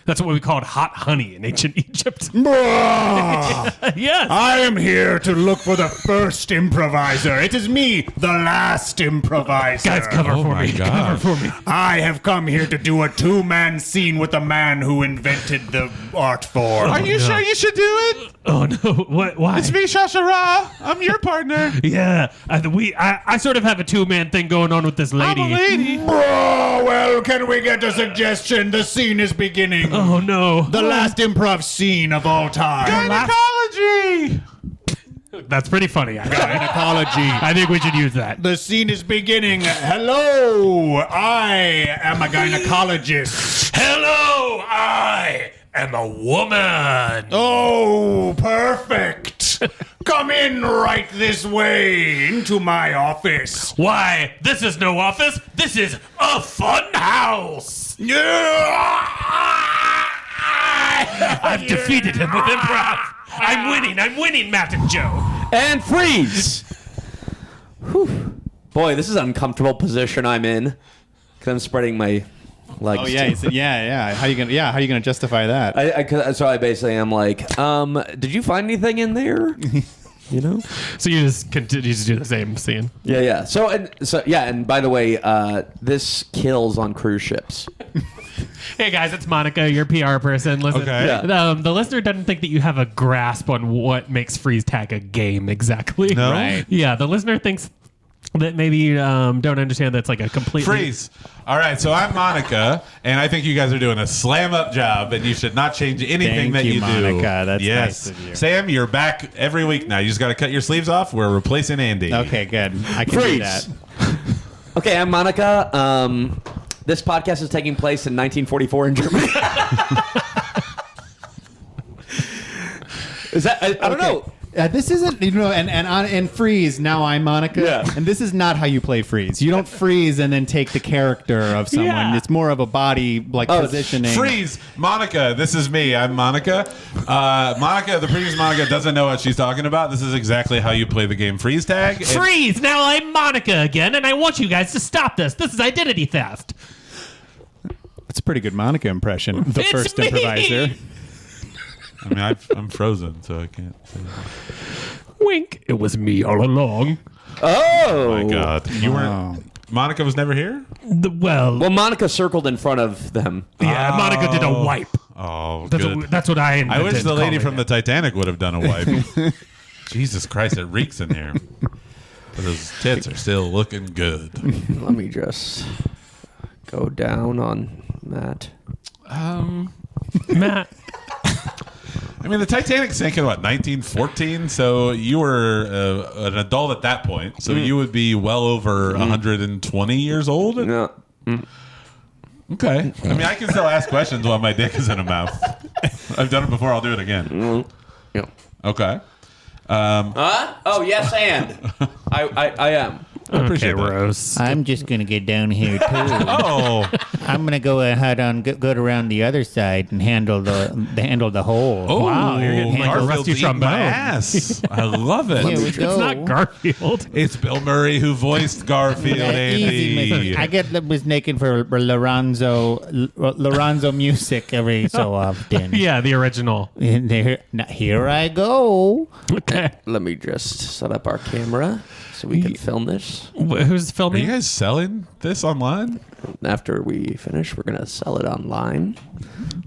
That's what we called hot honey in ancient Egypt. Yes. I am here to look for the first improviser. It is me, the last improviser. Guys, cover Oh for my me. God. Cover for me. I have come here to do a two-man scene with the man who invented the art form. Are you sure you should do it? Oh no! What? Why? It's me, Shashara. I'm your partner. Yeah, I sort of have a two-man thing going on with this lady. I'm a lady. Oh, well, can we get a suggestion? The scene is beginning. Oh no! The last improv scene of all time. Gynecology. That's pretty funny. Actually. Gynecology. I think we should use that. The scene is beginning. Hello, I am a gynecologist. Hello, I am a woman. Oh, perfect. Come in right this way into my office. Why? This is no office. This is a fun house. I've defeated him with improv. I'm winning, Matt and Joe. And freeze. Whew. Boy, this is an uncomfortable position I'm in. Because I'm spreading my legs. Oh yeah, yeah. How you gonna justify that? So I basically am like, did you find anything in there? You know? So you just continue to do the same scene. Yeah. So and by the way, this kills on cruise ships. Hey guys, it's Monica, your PR person. Listen, Okay. Yeah. the listener doesn't think that you have a grasp on what makes freeze tag a game exactly. No? Right. Yeah, the listener thinks that maybe you don't understand that's like a completely Freeze. All right, so I'm Monica, and I think you guys are doing a slam-up job, and you should not change anything Thank that you, you do. Monica. That's yes. nice of you. Sam, you're back every week now. You just got to cut your sleeves off. We're replacing Andy. Okay, good. I can do Freeze. that. Okay, I'm Monica. This podcast is taking place in 1944 in Germany. Is that? I don't know. This isn't, and freeze. Now I'm Monica, Yeah. and this is not how you play freeze. You don't freeze and then take the character of someone. Yeah. It's more of a body positioning. Freeze, Monica. This is me. I'm Monica. Monica, the previous Monica doesn't know what she's talking about. This is exactly how you play the game freeze tag. Freeze! Now I'm Monica again, and I want you guys to stop this. This is identity theft. It's a pretty good Monica impression. The It's first me! improviser. I mean, I'm frozen, so I can't say that. Wink. It was me all along. Oh My God, you Wow. weren't. Monica was never here. Well, Monica circled in front of them. Yeah, Monica did a wipe. Oh, That's, good. that's what I I invented. wish the lady calling from it. the Titanic would have done a wipe. Jesus Christ, it reeks in here. But those tits are still looking good. Let me just go down on Matt. Matt. I mean, the Titanic sank in, 1914? So you were an adult at that point. So you would be well over 120 years old? Yeah. Okay. I mean, I can still ask questions while my dick is in a mouth. I've done it before. I'll do it again. Yeah. Okay. Oh, yes, and I am. I appreciate that. Rose. I'm just gonna get down here too. Oh. I'm gonna go ahead on go around the other side and handle the hole. Oh, Wow, you're getting Garfield's rusty eating trombone. my ass. I love it. Here we go. It's not Garfield. It's Bill Murray who voiced Garfield, Easy, Andy. I get mistaken for Lorenzo music every so often. Yeah, the original. And here I go. Okay. Let me just set up our camera so we can film this. Who's Are filming? you guys selling this online? After we finish, we're going to sell it online.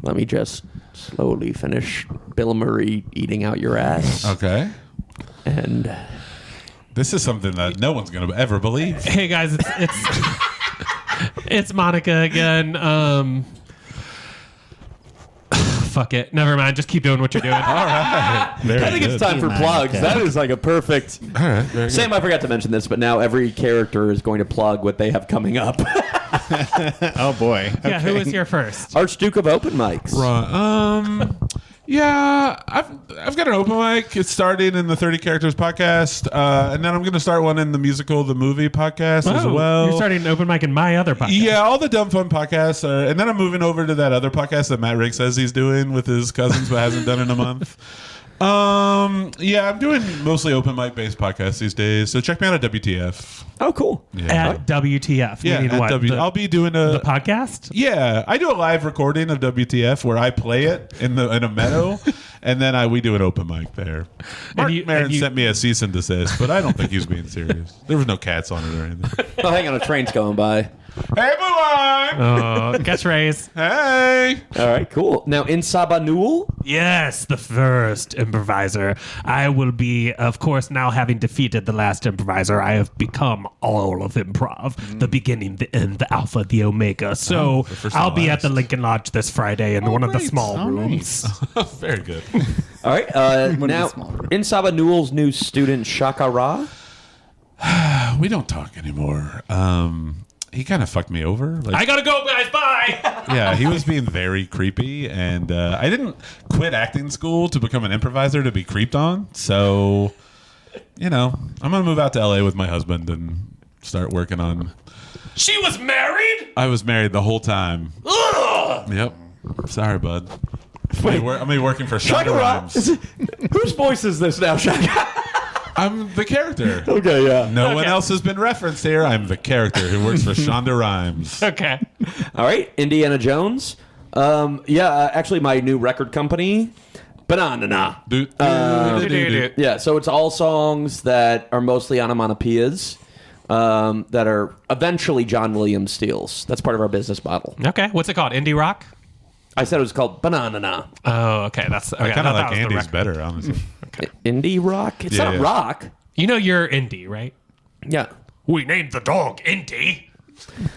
Let me just slowly finish Bill Murray eating out your ass. Okay. And This is something that no one's going to ever believe. Hey guys, it's it's Monica again. Fuck it. Never mind. Just keep doing what you're doing. All right. Very I think good. it's time for Monica. plugs. That is like a perfect. All right. Very good. Sam, I forgot to mention this, but now every character is going to plug what they have coming up. Oh boy. Yeah, who was here first? Archduke of Open Mics. Right. Yeah, I've got an open mic. It's starting in the 30 Characters podcast, and then I'm going to start one in the musical, the movie podcast as Oh, well. You're starting an open mic in my other podcast. Yeah, all the dumb fun podcasts are, and then I'm moving over to that other podcast that Matt Riggs says he's doing with his cousins, but hasn't done in a month. Yeah, I'm doing mostly open mic based podcasts these days. So check me out at WTF. Oh, cool. Yeah, At WTF. yeah. Meaning At what? I'll be doing the podcast? Yeah, I do a live recording of WTF where I play it in a meadow, and then we do an open mic there. Mark Maron sent me a cease and desist, but I don't think he was being serious. There was no cats on it or anything. Oh, hang on. A train's going by. Hey, Blue Line! Catchphrase. Hey! All right, cool. Now, in Sabanul, Yes, the first improviser. I will be, of course, now having defeated the last improviser, I have become all of improv. The beginning, the end, the alpha, the omega. So first and I'll be at the last. Lincoln Lodge this Friday in one of the great. small Oh, rooms. Very good. all right. Now, in Sabanul's new student, Shaka Ra. We don't talk anymore. He kind of fucked me over. I gotta go, guys. Bye. Yeah, he was being very creepy, and I didn't quit acting school to become an improviser to be creeped on. So, I'm gonna move out to LA with my husband and start working on. She was married? I was married the whole time. Ugh! Yep. Sorry, bud. I'm gonna be working for Shonda Shaka Ra. Rhimes. Whose voice is this now, Shaka? I'm the character. Okay, yeah. No one else has been referenced here. I'm the character who works for Shonda Rhimes. Okay. All right, Indiana Jones. Actually, my new record company, Banana. Yeah, so it's all songs that are mostly onomatopoeias that are eventually John Williams steals. That's part of our business model. Okay. What's it called? Indie rock? I said it was called Banana. Oh, okay. That's okay. I kind of thought like that was the Andy's record. better, honestly. Indie rock? It's Yeah, not yeah. rock. You know you're indie, right? Yeah. We named the dog Indy.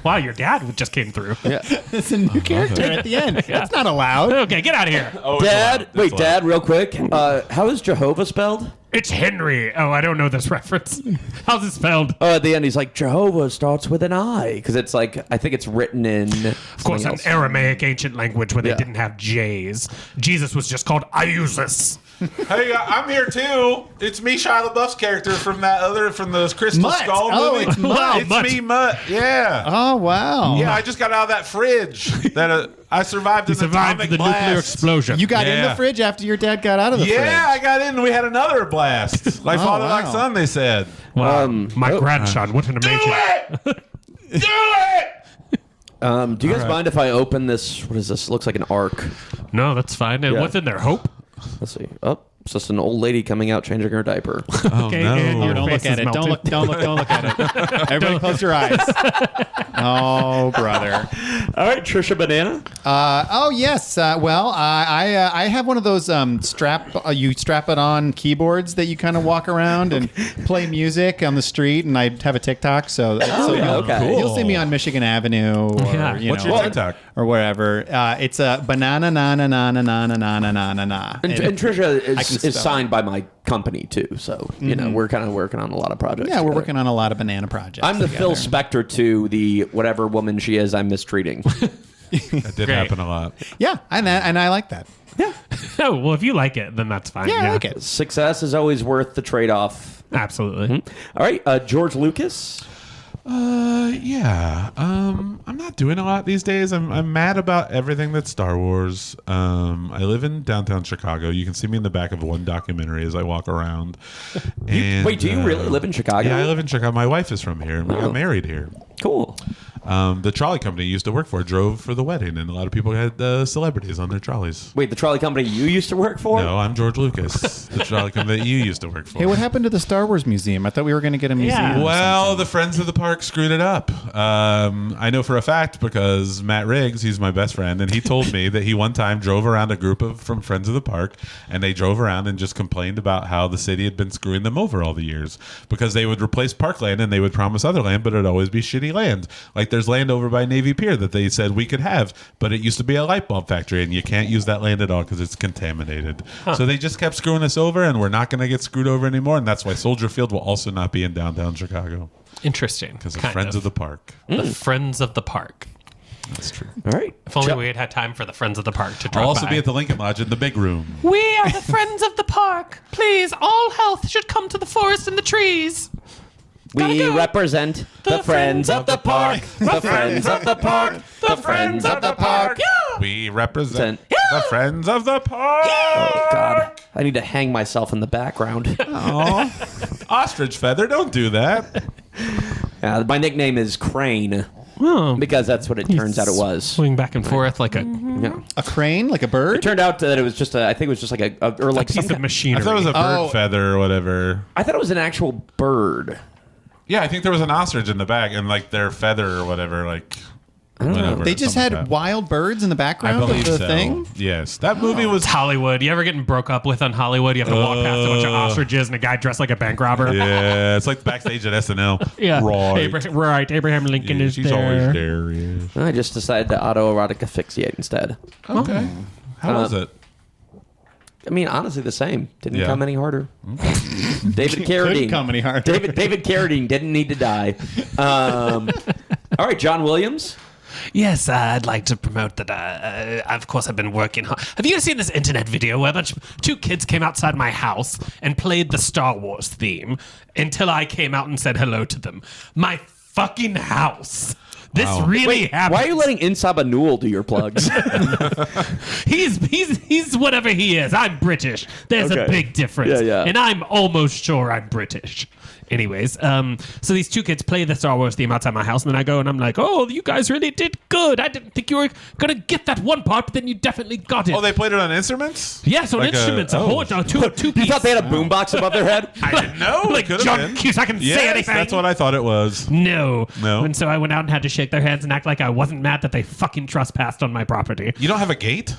Wow, your dad just came through. Yeah. It's a new character at the end. That's not allowed. Okay, get out of here. Oh, it's Dad, allowed. wait, It's Dad, real quick. How is Jehovah spelled? It's Henry. Oh, I don't know this reference. How's it spelled? Oh, at the end, he's like, Jehovah starts with an I. Because it's like, I think it's written in. Of course, an Aramaic ancient language where they Yeah. didn't have J's. Jesus was just called Iusus. Hey, I'm here too. It's me, Shia LaBeouf's character from those Crystal Mutt. Skull Oh, movie. it's Mutt. It's me, Mutt. Yeah. Oh, wow. Yeah, I just got out of that fridge. I survived an Survived atomic the blast. nuclear explosion. You got in Yeah. the fridge after your dad got out of the fridge. Yeah, I got in and we had another blast. Like father, like wow. son, they said. Wow. My grandson, what an amazing... Do it! Do you guys mind if I open this? What is this? Looks like an arc. No, that's fine. And Yeah. what's in there? Hope? Let's see. Oh, it's just an old lady coming out changing her diaper. Oh, Okay, no. and your Don't face look at is it. Don't melted. look at it. Everybody close your eyes. Oh, brother. All right, Trisha Banana. Oh, yes. I have one of those you strap it on keyboards that you kind of walk around and play music on the street, and I have a TikTok. So yeah, okay. you'll see me on Michigan Avenue or, Yeah. What's your TikTok? or wherever. It's a banana na na na na na na na na na na. And Trisha can is spell signed by my company too, so you know we're kind of working on a lot of projects. Yeah, we're together. working on a lot of banana projects. I'm the together. Phil Spector to the whatever woman she is I'm mistreating. That did happen a lot. Yeah, and I like that. Oh, well, if you like it, then that's fine. Yeah, I like it. Success is always worth the trade-off. Absolutely. All right, George Lucas. Yeah. I'm not doing a lot these days. I'm mad about everything that's Star Wars. I live in downtown Chicago. You can see me in the back of one documentary as I walk around. And, Wait, do you really live in Chicago? Yeah, I live in Chicago. My wife is from here, and we got married here. Cool. The trolley company you used to work for drove for the wedding, and a lot of people had celebrities on their trolleys. Wait, the trolley company you used to work for? No, I'm George Lucas, the trolley company that you used to work for. Hey, what happened to the Star Wars Museum? I thought we were going to get a museum. Yeah. or Well, the Friends of the Park screwed it up. I know for a fact because Matt Riggs, he's my best friend, and he told me that he one time drove around a group from Friends of the Park, and they drove around and just complained about how the city had been screwing them over all the years because they would replace parkland and they would promise other land, but it'd always be shitty land. Like there's land over by Navy Pier that they said we could have, but it used to be a light bulb factory, and you can't use that land at all because it's contaminated. So they just kept screwing us over, and we're not going to get screwed over anymore, and that's why Soldier Field will also not be in downtown Chicago. Interesting. Because of kind Friends of the Park. The Friends of the Park. That's true. All right. If only we had had time for the Friends of the Park to drop I'll also by. be at the Lincoln Lodge in the big room. We are the Friends of the Park. Please, all health should come to the forest and the trees. We go. represent the friends of the park. The friends of the park. The friends of the park. We represent the Friends of the Park. Oh, God. I need to hang myself in the background. Ostrich feather, don't do that. My nickname is Crane Oh, because that's what it turns out it was. swing back and forth like a Yeah. A crane, like a bird? It turned out that it was just I think it was just like or like piece some of machinery. I thought it was a bird Oh. feather or whatever. I thought it was an actual bird. Yeah, I think there was an ostrich in the back and like their feather or whatever, like whatever. They just something had like that. wild birds in the I background of believe the so. thing? Yes, that movie was. It's Hollywood. You ever getting broke up with on Hollywood? You have to walk past a bunch of ostriches and a guy dressed like a bank robber. Yeah, it's like backstage at SNL. Yeah. Right. Abraham Lincoln Yeah, is she's there. always there. Yes. I just decided to autoerotic asphyxiate instead. Okay. How was it? I mean, honestly, the same. Didn't Yeah. come any harder. David Couldn't Carradine. come any harder. David Carradine didn't need to die. All right, John Williams. Yes, I'd like to promote that. Of course, I've been working hard. Have you seen this internet video where two kids came outside my house and played the Star Wars theme until I came out and said hello to them? My fucking house. This Wow. really happened. Why are you letting Insaba Newell do your plugs? He's whatever he is. I'm British. There's a Okay. big difference. Yeah. And I'm almost sure I'm British. Anyways, so these two kids play the Star Wars theme outside my house, and then I go and I'm like, oh, you guys really did good. I didn't think you were going to get that one part, but then you definitely got it. Oh, they played it on instruments? Yes, on Like instruments. Two You piece. thought they had a boombox above their head? I didn't know. Like It could've John been. Cusack can say Yes, anything. that's what I thought it was. No. No? And so I went out and had to shake their hands and act like I wasn't mad that they fucking trespassed on my property. You don't have a gate?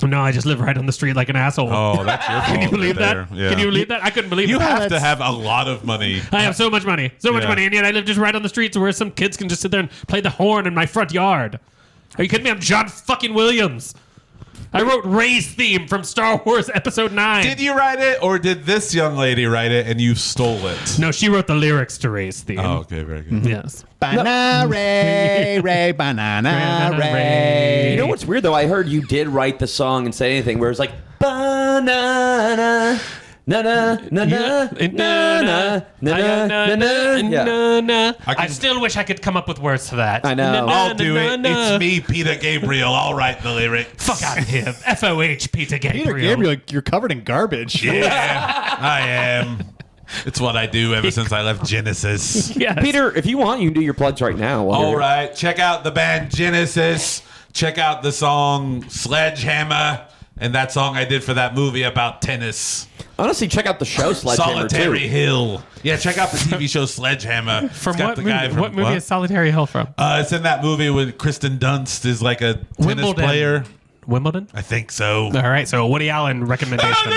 No, I just live right on the street like an asshole. Oh, that's your fault. Can you believe right that? there. Yeah. Can you believe that? I couldn't believe You it. have to have a lot of money. I have so much money. So much Yeah. money. And yet I live just right on the streets where some kids can just sit there and play the horn in my front yard. Are you kidding me? I'm John fucking Williams. I wrote Ray's theme from Star Wars Episode 9. Did you write it, or did this young lady write it and you stole it? No, she wrote the lyrics to Ray's theme. Oh, okay, very good. Yes. Banana Ray, banana Ray. You know what's weird though? I heard you did write the song and say anything where it's like banana na na na. Na na na na na na na na. I still wish I could come up with words to that. I know. I'll do it. It's me, Peter Gabriel. I'll write the lyrics. Fuck out of here. FOH, Peter Gabriel. Peter Gabriel, you're covered in garbage. Yeah, I am. It's what I do ever since I left Genesis. Yes. Peter, if you want, you can do your plugs right now. All right, check out the band Genesis. Check out the song Sledgehammer and that song I did for that movie about tennis. Honestly, check out the show Sledgehammer Solitary too. Hill. Yeah, check out the TV show Sledgehammer. From It's got what the movie? guy from What movie is Solitary Hill from? It's in that movie with Kristen Dunst is like a tennis Wimbledon. player. Wimbledon? I think so. All right, so a Woody Allen recommendation.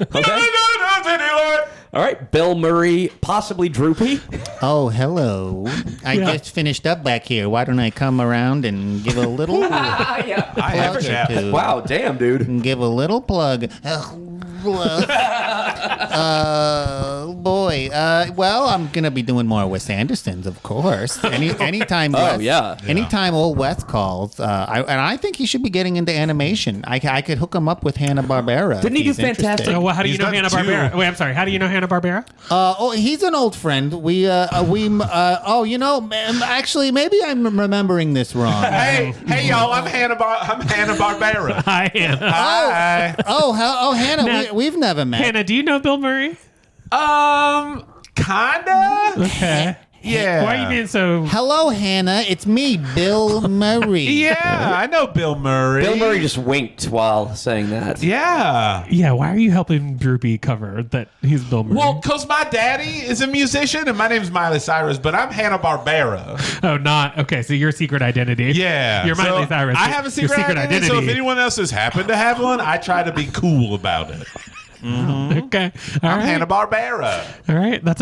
Okay. All right, Bill Murray, possibly Droopy. Oh, hello. I just finished up back here. Why don't I come around and give a little Yeah. I have a plug or chat. two? Wow, damn, dude. And give a little plug. Boy. Well, I'm gonna be doing more Wes Andersons, of course. Anytime. Oh, Wes, yeah. Anytime old Wes calls, I think he should be getting into animation. I could hook him up with Hanna-Barbera. Didn't he if do he's Fantastic? interested. Oh, well, how do you He's know done Hanna-Barbera? two. Wait, I'm sorry. How do you know Hanna-Barbera? He's an old friend. Actually, maybe I'm remembering this wrong. Hey, y'all! I'm Hanna-Barbera. Hi, Hannah. Hi. Hannah, Now- we've never met. Hannah, do you know Bill Murray? Kinda. Okay. Yeah. Why are you being so... Hello, Hannah. It's me, Bill Murray. Yeah, I know Bill Murray. Bill Murray just winked while saying that. Yeah. Yeah, why are you helping Droopy cover that he's Bill Murray? Well, because my daddy is a musician and my name's Miley Cyrus, but I'm Hanna-Barbera. Oh, not... Okay, so your secret identity. Yeah. You're Miley So Cyrus. I have a secret, Your identity. So if anyone else has happened to have one, I try to be cool about it. Okay. All I'm right. Hanna-Barbera. All right. That's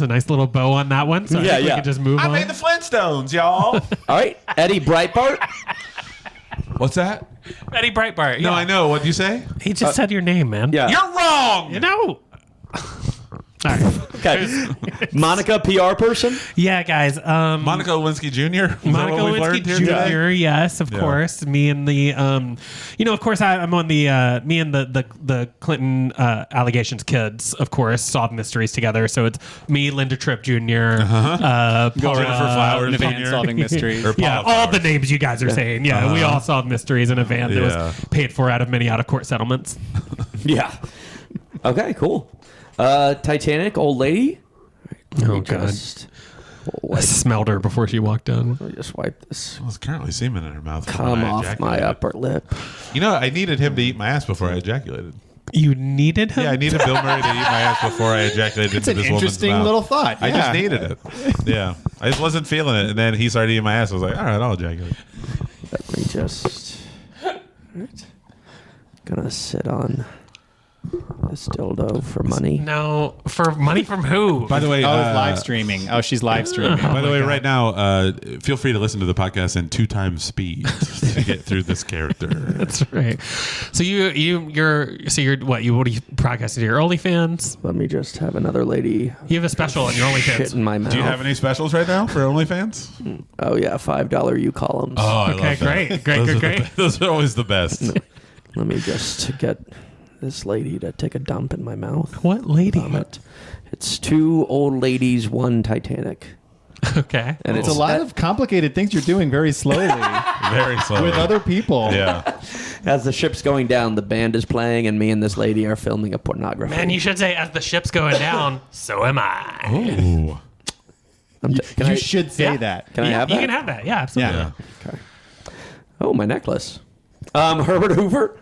a nice little bow on that one. So I Yeah, think we yeah. can just move I on. made the Flintstones, y'all. All right, Eddie Breitbart. What's that? Eddie Breitbart. No, yeah. I know. What'd you say? He just said your name, man. Yeah. You're wrong. You know. All right. Okay. Monica, PR person. Yeah, guys. Monica Lewinsky Jr. Is that Monica what we've Lewinsky learned here Jr. today? Yes, of Yeah. course. Me and the, of course, I'm on the me and the Clinton allegations kids, of course, solve mysteries together. So it's me, Linda Tripp Jr. Jennifer Flowers in a van Jr. solving mysteries. Or Yeah, Paula all the Flowers. names you guys are saying. Yeah, we all solved mysteries in a van that Yeah. was paid for out of many out-of-court settlements. Yeah. Okay, cool. Titanic, old lady. Oh, God. I smelled her before she walked in. Let me just wipe this. There's currently semen in her mouth. Come when I off my ejaculated. upper lip. You know, I needed him to eat my ass before I ejaculated. You needed him? Yeah, I needed Bill Murray to eat my ass before I ejaculated It's into an this woman's interesting mouth. little thought. I yeah. just needed it. Yeah. I just wasn't feeling it. And then he started eating my ass. I was like, all right, I'll ejaculate. Let me just. Gonna sit on this dildo for money. No, for money from who? By the way, Oh, it's live streaming. Oh, she's live streaming. by the way, right now, feel free to listen to the podcast in 2 times speed to get through this character. That's right. So you're what are you broadcasting to your OnlyFans? Let me just have another lady You have a special on your shit OnlyFans. in my mouth. Do you have any specials right now for OnlyFans? Oh yeah, $5 you columns. Oh, I Okay, love that. great. Those are always the best. Let me just get this lady to take a dump in my mouth. What lady? It's 2 old ladies, 1 Titanic. Okay. And It's a lot of complicated things you're doing very slowly Very slowly. with other people. Yeah. As the ship's going down, the band is playing, and me and this lady are filming a pornography. Man, you should say, as the ship's going down, so am I. Ooh. Can You I, should say that. Can I have You that? can have that. Yeah, absolutely. Yeah. Yeah. Oh, my necklace. Herbert Hoover.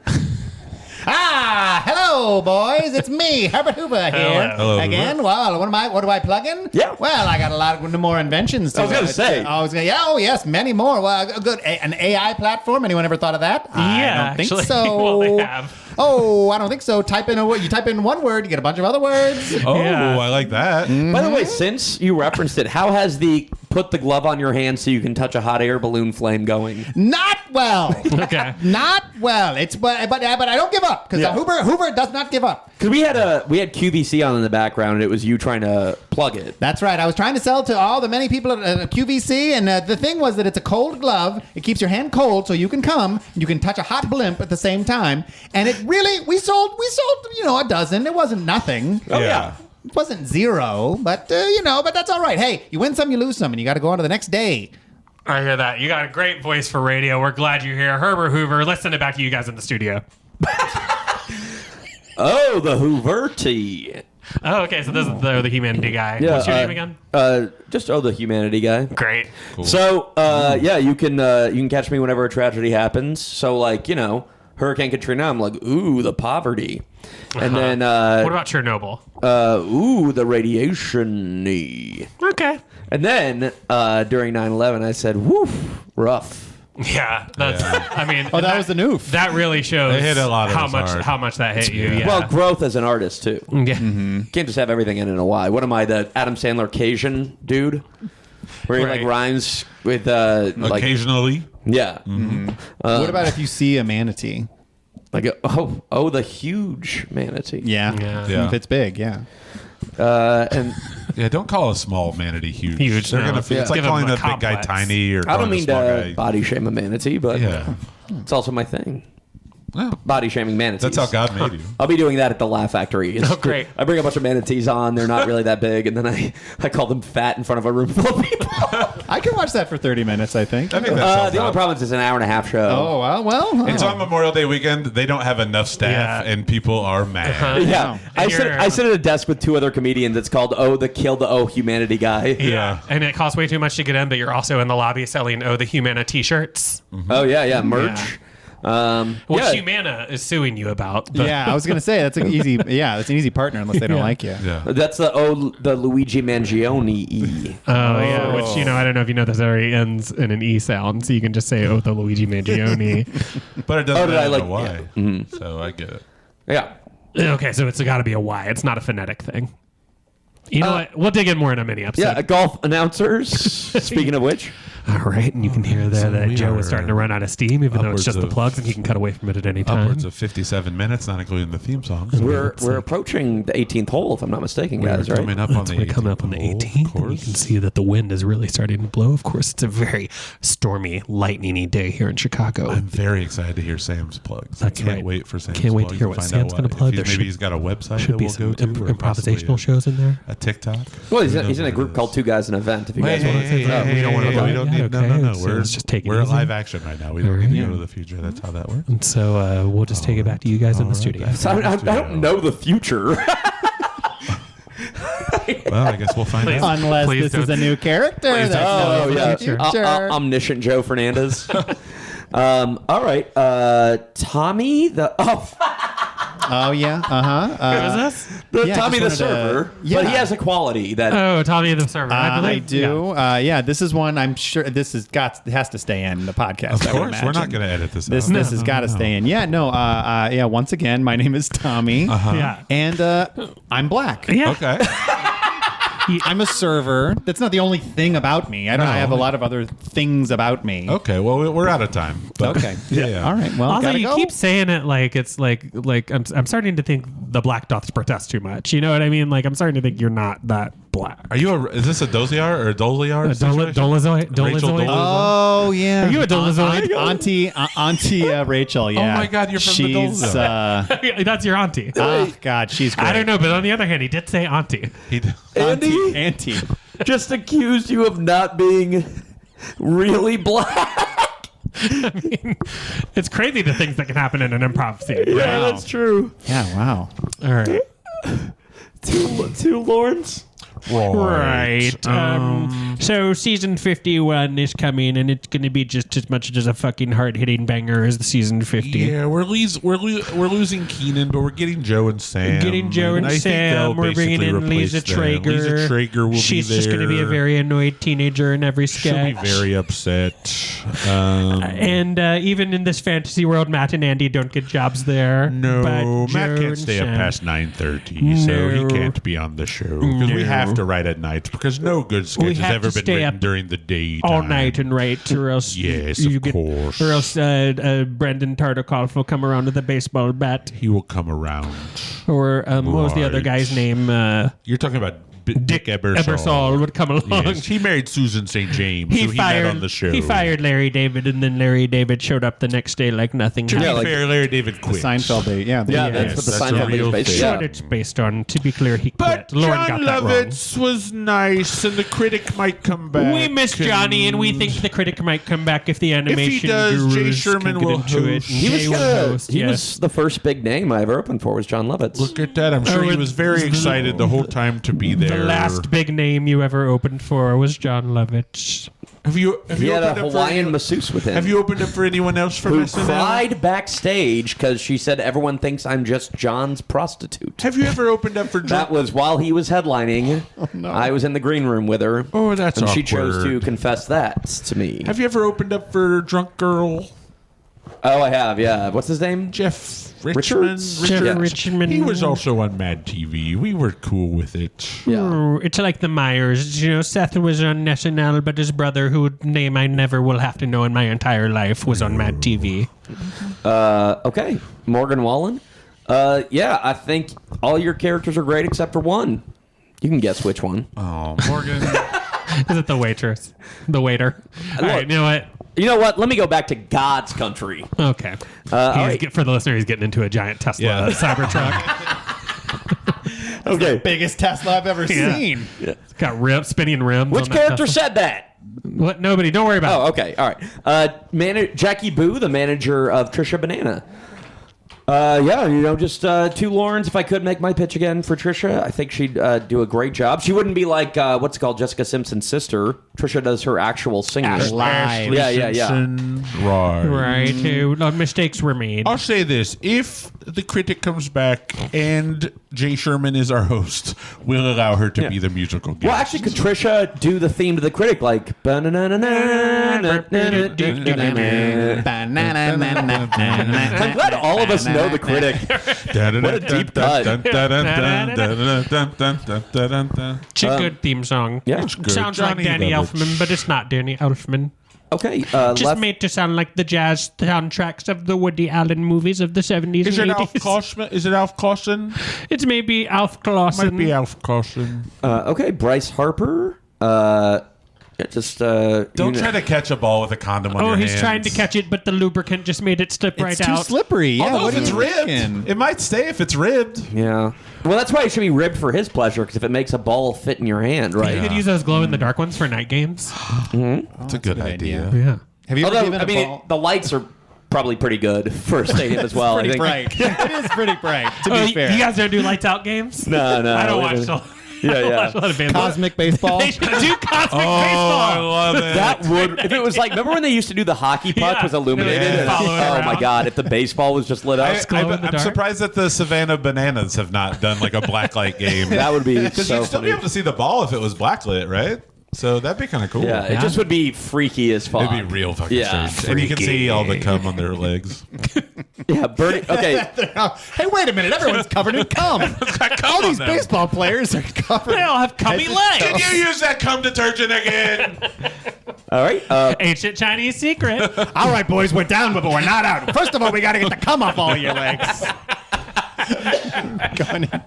Hello, boys. It's me, Herbert Hoover here Hello, again. Well, what do I plug in? Yeah. Well, I got a lot of more inventions. I was gonna say. Oh yes, many more. Well, good. An AI platform. Anyone ever thought of that? Yeah, I don't think actually. so. Well, they have. Oh, I don't think so. You type in one word, you get a bunch of other words. Oh, Yeah. I like that. By the way, since you referenced it, how has the put the glove on your hand so you can touch a hot air balloon flame going. Not well. Okay. Not well. It's but I don't give up because Yeah. Hoover does not give up. Because we had QVC on in the background, and it was you trying to plug it. That's right. I was trying to sell to all the many people at QVC, and the thing was that it's a cold glove. It keeps your hand cold, so you can come. You can touch a hot blimp at the same time, and it really we sold a dozen. It wasn't nothing. Oh yeah. It wasn't zero, but but that's all right. Hey, you win some, you lose some, and you got to go on to the next day. I hear that. You got a great voice for radio. We're glad you're here. Herbert Hoover, let's send it back to you guys in the studio. Oh, the Hooverty. Oh, okay. So this is the humanity guy. Yeah, What's your name again? Just the humanity guy. Great. Cool. So you can catch me whenever a tragedy happens. So Hurricane Katrina, I'm like, ooh, the poverty. And then What about Chernobyl? ooh, the radiation-y. Okay. And then during 9/11, I said, woof, rough. Yeah, that's. Yeah. I mean, Oh, that was the noof. That really shows They hit a lot of how us much hard. that hit you. Yeah. Well, growth as an artist too. yeah. Can't just have everything in a Y. What am I, the Adam Sandler Cajun dude? Where he Right. rhymes with Occasionally. yeah. What about if you see a manatee? The huge manatee. Yeah. Yeah. If it's big, yeah. And Yeah, don't call a small manatee huge. Huge, They're no. gonna. Yeah. It's like Give 'em calling a that big guy complex. tiny, or I don't calling a mean small to guy. body shame a manatee, but Yeah. it's also my thing. Well, Body shaming manatees. that's how God made you. I'll be doing that at the Laugh Factory. Oh, great. I bring a bunch of manatees on. They're not really that big, and then I call them fat in front of a room full of people. I can watch that for 30 minutes, I think. I think that sells The only out. problem is it's an hour and a half show. Oh, well. It's on Memorial Day weekend. They don't have enough staff, Yeah. and people are mad. Yeah, And I sit at a desk with two other comedians. It's called the Kill the Humanity guy. Yeah. And it costs way too much to get in, but you're also in the lobby selling the Humana t-shirts, Oh yeah, merch. which Yeah. Humana is suing you about. But Yeah, I was going to say, that's an easy partner unless they don't like you. Yeah. That's the Luigi Mangione E. Oh, yeah, which, I don't know if you know this already ends in an E sound, so you can just say, the Luigi Mangione. But it doesn't did I have like- a Y. yeah. So I get it. Yeah. Okay, so it's got to be a Y. It's not a phonetic thing. You know what? We'll dig in more in a mini episode. Yeah, golf announcers. Speaking of which, All right, and you can hear there that we Joe are is starting to run out of steam, even though it's upwards just the of- plugs, and he can cut away from it at any time. Upwards of 57 minutes, not including the theme songs. we're approaching the 18th hole, if I'm not mistaken, guys. We're Right? coming up on the We're coming up on the 18th, and you can see that the wind is really starting to blow. Of course, it's a very stormy, lightning-y day here in Chicago. I'm very excited to hear Sam's plugs. I That's can't right. wait for Sam's Can't wait to plugs hear what find Sam's out gonna plug. if There maybe should- he's got a website Should that be we'll some go to. Or possibly improvisational shows in there. A TikTok. Well, he's Who in knows a what group it called is. Two Guys in an Event. If you guys Hey, want to hey, take that. hey, We don't hey, wanna hey, go we yet. don't need. Okay, No. so We're let's just take it we're easy. live action right now. We don't need to Alright. go to the future. That's how that works. And so we'll just take it back to you guys in the studio. So I don't know the future. Well, I guess we'll find out. Unless Please this is don't- a new character. Please that's don't. known Oh, in the yeah. future. Omniscient Joe Fernandez. All right. Tommy the... Oh, yeah. Who is this? Yeah, Tommy the just wanted to- server. yeah. But he has a quality that... Oh, Tommy the server. I believe. do. This is one I'm sure this has to stay in the podcast. Of I would course, we're not imagine. going to edit this This out. this has got to stay in. Yeah, no. Once again, my name is Tommy, Yeah. and I'm black. Yeah. Okay. I'm a server. That's not the only thing about me. I have a lot of other things about me. Okay. Well, we're out of time. But Okay. Yeah. All right. Well, Also, gotta you go. keep saying it like it's like I'm starting to think the black doth protest too much. You know what I mean? Like I'm starting to think you're not that black. Are you is this a Dozier or a Doliar? situation? Dolazoid? Rachel Dolazoid? Oh yeah. Are you a Dolazoid? Auntie Rachel. Yeah. Oh, my God, you're from the She's, Dolazoid. That's your auntie. oh God, she's great. I don't know, but on the other hand, he did say auntie. Andy Auntie. just accused you of not being really black. It's crazy the things that can happen in an improv scene. Yeah, Wow. that's true. Yeah. Wow. All right. Two Lawrence. Right. So season 51 is coming, and it's going to be just as much as a fucking hard-hitting banger as the season 50. Yeah, we're losing Keenan, but we're getting Joe and Sam. Getting Joe and I think they'll Sam. We're bringing basically in Lisa replace them. Traeger. Lisa Traeger will She's be just going to be a there. very annoyed teenager in every She'll sketch. be very upset. And even in this fantasy world, Matt and Andy don't get jobs there. No, but Matt Joe can't and stay up Sam- past 9:30, so he No. can't be on the show because we have have to write at night because no good sketch We has have ever to been stay written up during the day. all night and write, or else Yes, you of course. or else Brendan Tartikoff will come around with a baseball bat, He will come around. or what was the other Right. guy's name? You're talking about Dick Ebersol. Ebersol would come along. Yes, he married Susan St. James, who he met on the show. He fired Larry David, and then Larry David showed up the next day like nothing To be happened. fair, Larry David quit. Seinfeld day. Yeah. Yeah, Yes, that's what the that's a Seinfeld real is based. thing. Yeah. What it's based on. To be clear, he But quit. Lauren John got that wrong. Lovitz was nice, and the critic might come back. We miss Johnny, and we think the critic might come back if the animation does, gurus Jay Sherman can get will into it. host. And He was Jay will gonna, host, he yeah. was the first big name I ever opened for was John Lovitz. Look at that. I'm sure he it was very was excited the whole time to be there. The last big name you ever opened for was John Lovitz. Have you He had a opened up for Hawaiian anyone- masseuse with him. Have you opened up for anyone else from who SNL? cried backstage because she said everyone thinks I'm just John's prostitute. Have you ever opened up for That was while he was headlining. I was in the green room with her. Oh, that's and she chose to awkward. confess that to me. Have you ever opened up for Drunk Girl? Oh, I have. Yeah. What's his name? Jeff Richards? Richmond? Jeff Yeah. Richmond. He was also on Mad TV. We were cool with it. Yeah. It's like the Myers. You know, Seth was on SNL, but his brother, whose name I never will have to know in my entire life, was on Mad TV. Okay. Morgan Wallen. Yeah, I think all your characters are great except for one. You can guess which one. Oh, Morgan. Is it the waitress? The waiter? All right, you know what? You know what? Let me go back to God's country. Okay. all right. For the listener, he's getting into a giant Tesla Yeah. Cybertruck. Okay. Biggest Tesla I've ever Yeah. seen. It's got spinning rims. Which on that character Tesla. said that? What? Nobody. Don't worry about Oh, it. okay. All right. Jackie Boo, the manager of Trisha Banana. Yeah, just two Laurens. If I could make my pitch again for Trisha, I think she'd do a great job. She wouldn't be like what's it called, Jessica Simpson's sister. Trisha does her actual singing. Live. Yeah. Simpson. Right. Right. Mistakes were made. I'll say this. If the critic comes back and Jay Sherman is our host, we'll allow her to be the musical guest. Well, actually, could Trisha do the theme to the critic, like? I'm glad all of us know the critic. What a deep cut. It's a good theme song. Yeah. It It's good. sounds Johnny like Danny Lovitz. Elfman, but it's not Danny Elfman. Okay. Just left. made to sound like the jazz soundtracks of the Woody Allen movies of the 70s Is and it 80s. Alf Clausen? Is it Alf Clausen? It's maybe Alf Clausen. Might be Alf Clausen. Okay, Bryce Harper. Don't try to catch a ball with a condom on your he's hands. trying to catch it, but the lubricant just made it slip right It's too out. slippery. Yeah, Although what if are it's you ribbed, thinking? it might stay if it's ribbed. Yeah. Well, that's why it should be ribbed for his pleasure, because if it makes a ball fit in your hand, right? You could use those glow-in-the-dark ones for night games. That's a good idea. Yeah. Have you ever Although, given I a mean, ball? the lights are probably pretty good for a stadium as well. I Pretty think. bright. It is pretty bright, to be Oh, fair. you guys don't do lights out games? No, I don't we watch. don't. I don't Yeah. watch a lot of baseball. Cosmic baseball. They should do cosmic Oh, I baseball. love it. That would, if it was like, remember when they used to do the hockey puck Yeah. was illuminated? Yeah. Follow it Oh my around. God! If the baseball was just lit up, glow in the I'm dark. surprised that the Savannah Bananas have not done like a blacklight game. that would be Because so you'd still funny. be able to see the ball if it was blacklit, right? So that'd be kind of cool. Yeah, it just would be freaky as fuck. It'd be real fucking Yeah, strange. And you can see all the cum on their legs. Yeah, Bernie. Okay, Hey, wait a minute. Everyone's covered in cum. All these baseball players are covered. They all have cummy legs. Can you use that cum detergent again? all right. Ancient Chinese secret. All right, boys, we're down, but we're not out. First of all, we got to get the cum off all your legs. Going in.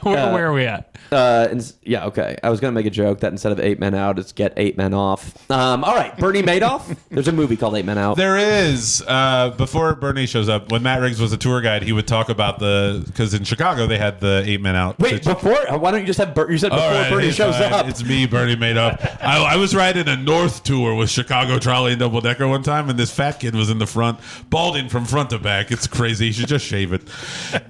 Where are we at? Yeah, okay. I was gonna make a joke that instead of 8 men out, it's get 8 men off. All right, Bernie Madoff. There's a movie called 8 Men Out. There is. Before Bernie shows up, when Matt Riggs was a tour guide, he would talk about because in Chicago they had the 8 Men Out. Wait, before? Why don't you just have? You said before All right, Bernie it's shows fine. up. It's me, Bernie Madoff. I was riding a North tour with Chicago Trolley and Double Decker one time, and this fat kid was in the front, balding from front to back. It's crazy. You should just shave it.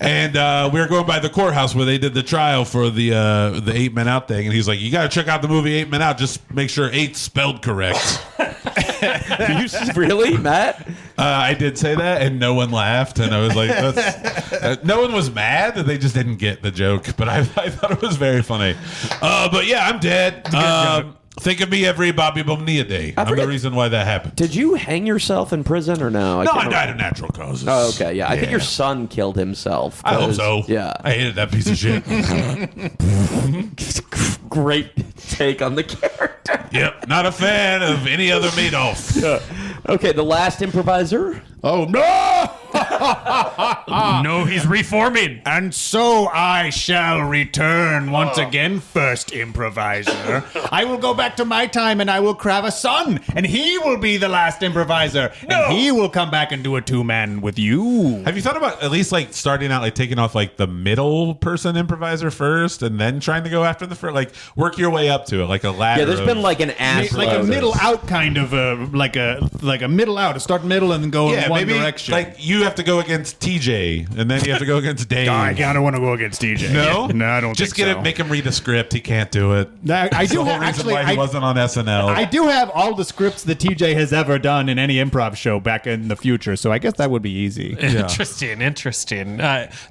And we were going by the courthouse where they did the trial for the 8 Men Out thing, and he's like, "You got to check out the movie 8 Men Out. Just make sure 8's spelled correct." Really, Matt? I did say that, and no one laughed, and I was like, no one was mad. They just didn't get the joke, but I thought it was very funny. But yeah, I'm dead. Think of me every Bobby Bonilla day. I'm the forget- reason why that happened. Did you hang yourself in prison or no? No, can't I remember. died of natural causes. Oh, okay. Yeah. I think your son killed himself. I hope 'cause- so. Yeah. I hated that piece of shit. Great take on the character. Yep. Not a fan of any other Madoff. Okay, the last improviser. Oh no! No, he's reforming. And so I shall return once again, first improviser. I will go back to my time and I will carve a son, and he will be the last improviser. And he will come back and do a two-man with you. Have you thought about at least like starting out like taking off like the middle person improviser first and then trying to go after the first, like work your way up to it like a ladder? Yeah, there's been like an ass. Like a load. middle out kind of like a middle out, a start middle and then go in one maybe direction. like you have to go against TJ and then you have to go against Dave. I don't want to go against DJ. No, No, I don't Just think get so. it. Make him read a script. He can't do it. I That's do the whole have, reason actually, why he wasn't on SNL. I do have all the scripts that TJ has ever done in any improv show back in the future, so I guess that would be easy. Interesting.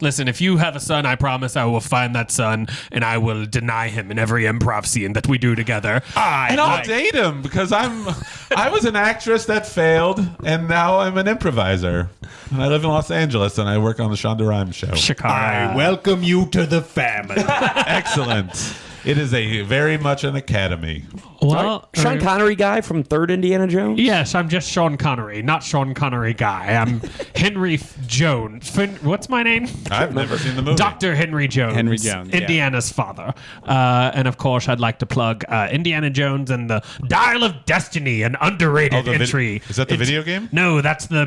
Listen, if you have a son, I promise I will find that son and I will deny him in every improv scene that we do together. and I'll date him because I was an actress that failed, and now I'm an improviser. And I live in Los Angeles, and I work on the Shonda Rhimes show. Chicago. I welcome you to the family. Excellent. It is a very much an academy. Well, Sean Connery guy from Third Indiana Jones. yes, I'm just Sean Connery, not Sean Connery guy. I'm Henry Jones. What's my name? I've never seen the movie. Dr. Henry Jones. Henry Jones, yeah. Indiana's father. And of course, I'd like to plug Indiana Jones and the Dial of Destiny, an underrated entry. Is that the video game? No, that's the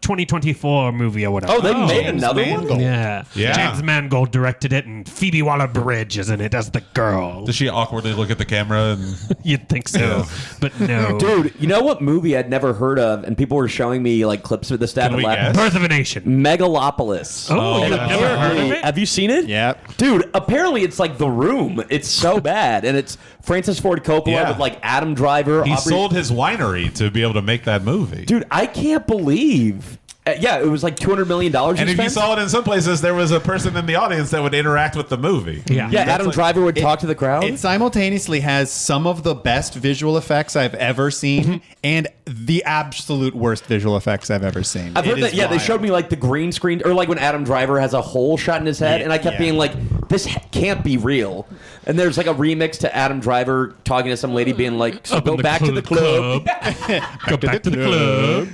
2024 movie or whatever. Oh, they made James another Mangold. one. Yeah. Yeah. James Mangold directed it, and Phoebe Waller-Bridge is in it as the girl. Does she awkwardly look at the camera and You'd think so, but no. Dude, you know what movie I'd never heard of, and people were showing me like clips of the stat Can we lab? guess? Birth of a Nation. Megalopolis. Oh, And you've never heard of apparently- it? Have you seen it? Yep. Dude, apparently it's like The Room. It's so bad, and it's Francis Ford Coppola Yeah. with like Adam Driver. he Aubrey- sold his winery to be able to make that movie? Dude, I can't believe. Yeah, it was like $200 million. and if you spent. saw it in some places, there was a person in the audience that would interact with the movie. Yeah. Yeah, Adam Driver would talk to the crowd. It simultaneously has some of the best visual effects I've ever seen and the absolute worst visual effects I've ever seen. I've heard It that. is Yeah, they wild. showed me like the green screen, or like when Adam Driver has a hole shot in his head, Yeah, and I kept yeah. being like, "This can't be real." And there's like a remix to Adam Driver talking to some lady, being like, so Up in "Go the back to the club." Go back to the club.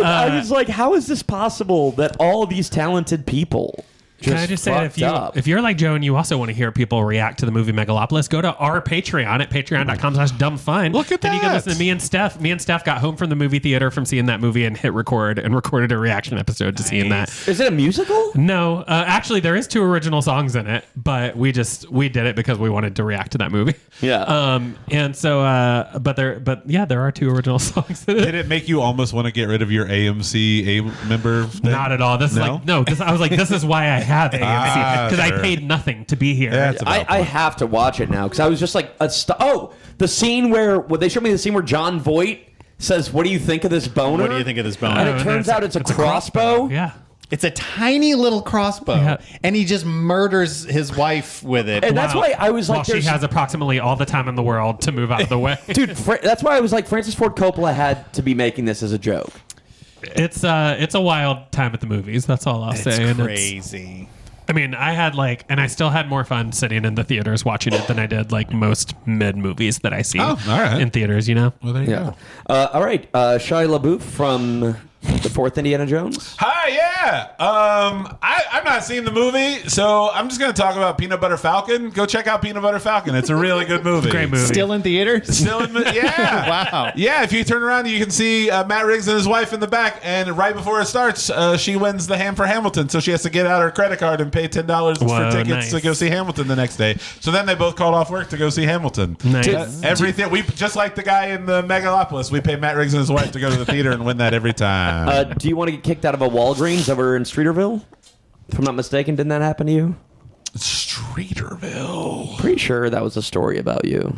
I was like, "How is this possible that all these talented people?" Can I just say that if you're like Joe and you also want to hear people react to the movie Megalopolis, go to our Patreon at patreon.com/dumbfun. Look at And you can that. listen to me and Steph. Me and Steph got home from the movie theater from seeing that movie and hit record and recorded a reaction episode to seeing that. Is it a musical? No, actually, there is 2 original songs in it, but we did it because we wanted to react to that movie. Yeah. And so, there are 2 original songs in it. Did it make you almost want to get rid of your AMC member thing? Not at all. This is No? like no. I was like, this is why I have AMC because sure. I paid nothing to be here. That's a valid I point. have to watch it now because I was just like, the scene where they showed me the scene where John Voight says, "What do you think of this boner?" What do you think of this And bone? it turns out it's a crossbow. Yeah. It's a tiny little crossbow, Yeah. and he just murders his wife with it. And that's why I was While like, she there's- has approximately all the time in the world to move out of the way. dude, that's why I was like, Francis Ford Coppola had to be making this as a joke. It's a wild time at the movies. That's all I'll It's say. And crazy. I mean, I had and I still had more fun sitting in the theaters watching it than I did like most mid movies that I see Oh, all right. in theaters. You know. Well, there you Yeah. go. All right, Shia LaBeouf from the 4th Indiana Jones. Hi, yeah. I've not seen the movie, so I'm just going to talk about Peanut Butter Falcon. Go check out Peanut Butter Falcon. It's a really good movie. Great movie. Still in theaters? Still in the, yeah. Wow. Yeah, if you turn around, you can see Matt Riggs and his wife in the back, and right before it starts, she wins the Ham for Hamilton, so she has to get out her credit card and pay $10 Whoa, for tickets nice. to go see Hamilton the next day. So then they both called off work to go see Hamilton. Nice. Everything we just like the guy in the Megalopolis, we pay Matt Riggs and his wife to go to the theater and win that every time. Do you want to get kicked out of a Walgreens over in Streeterville? If I'm not mistaken, didn't that happen to you? Streeterville. Pretty sure that was a story about you.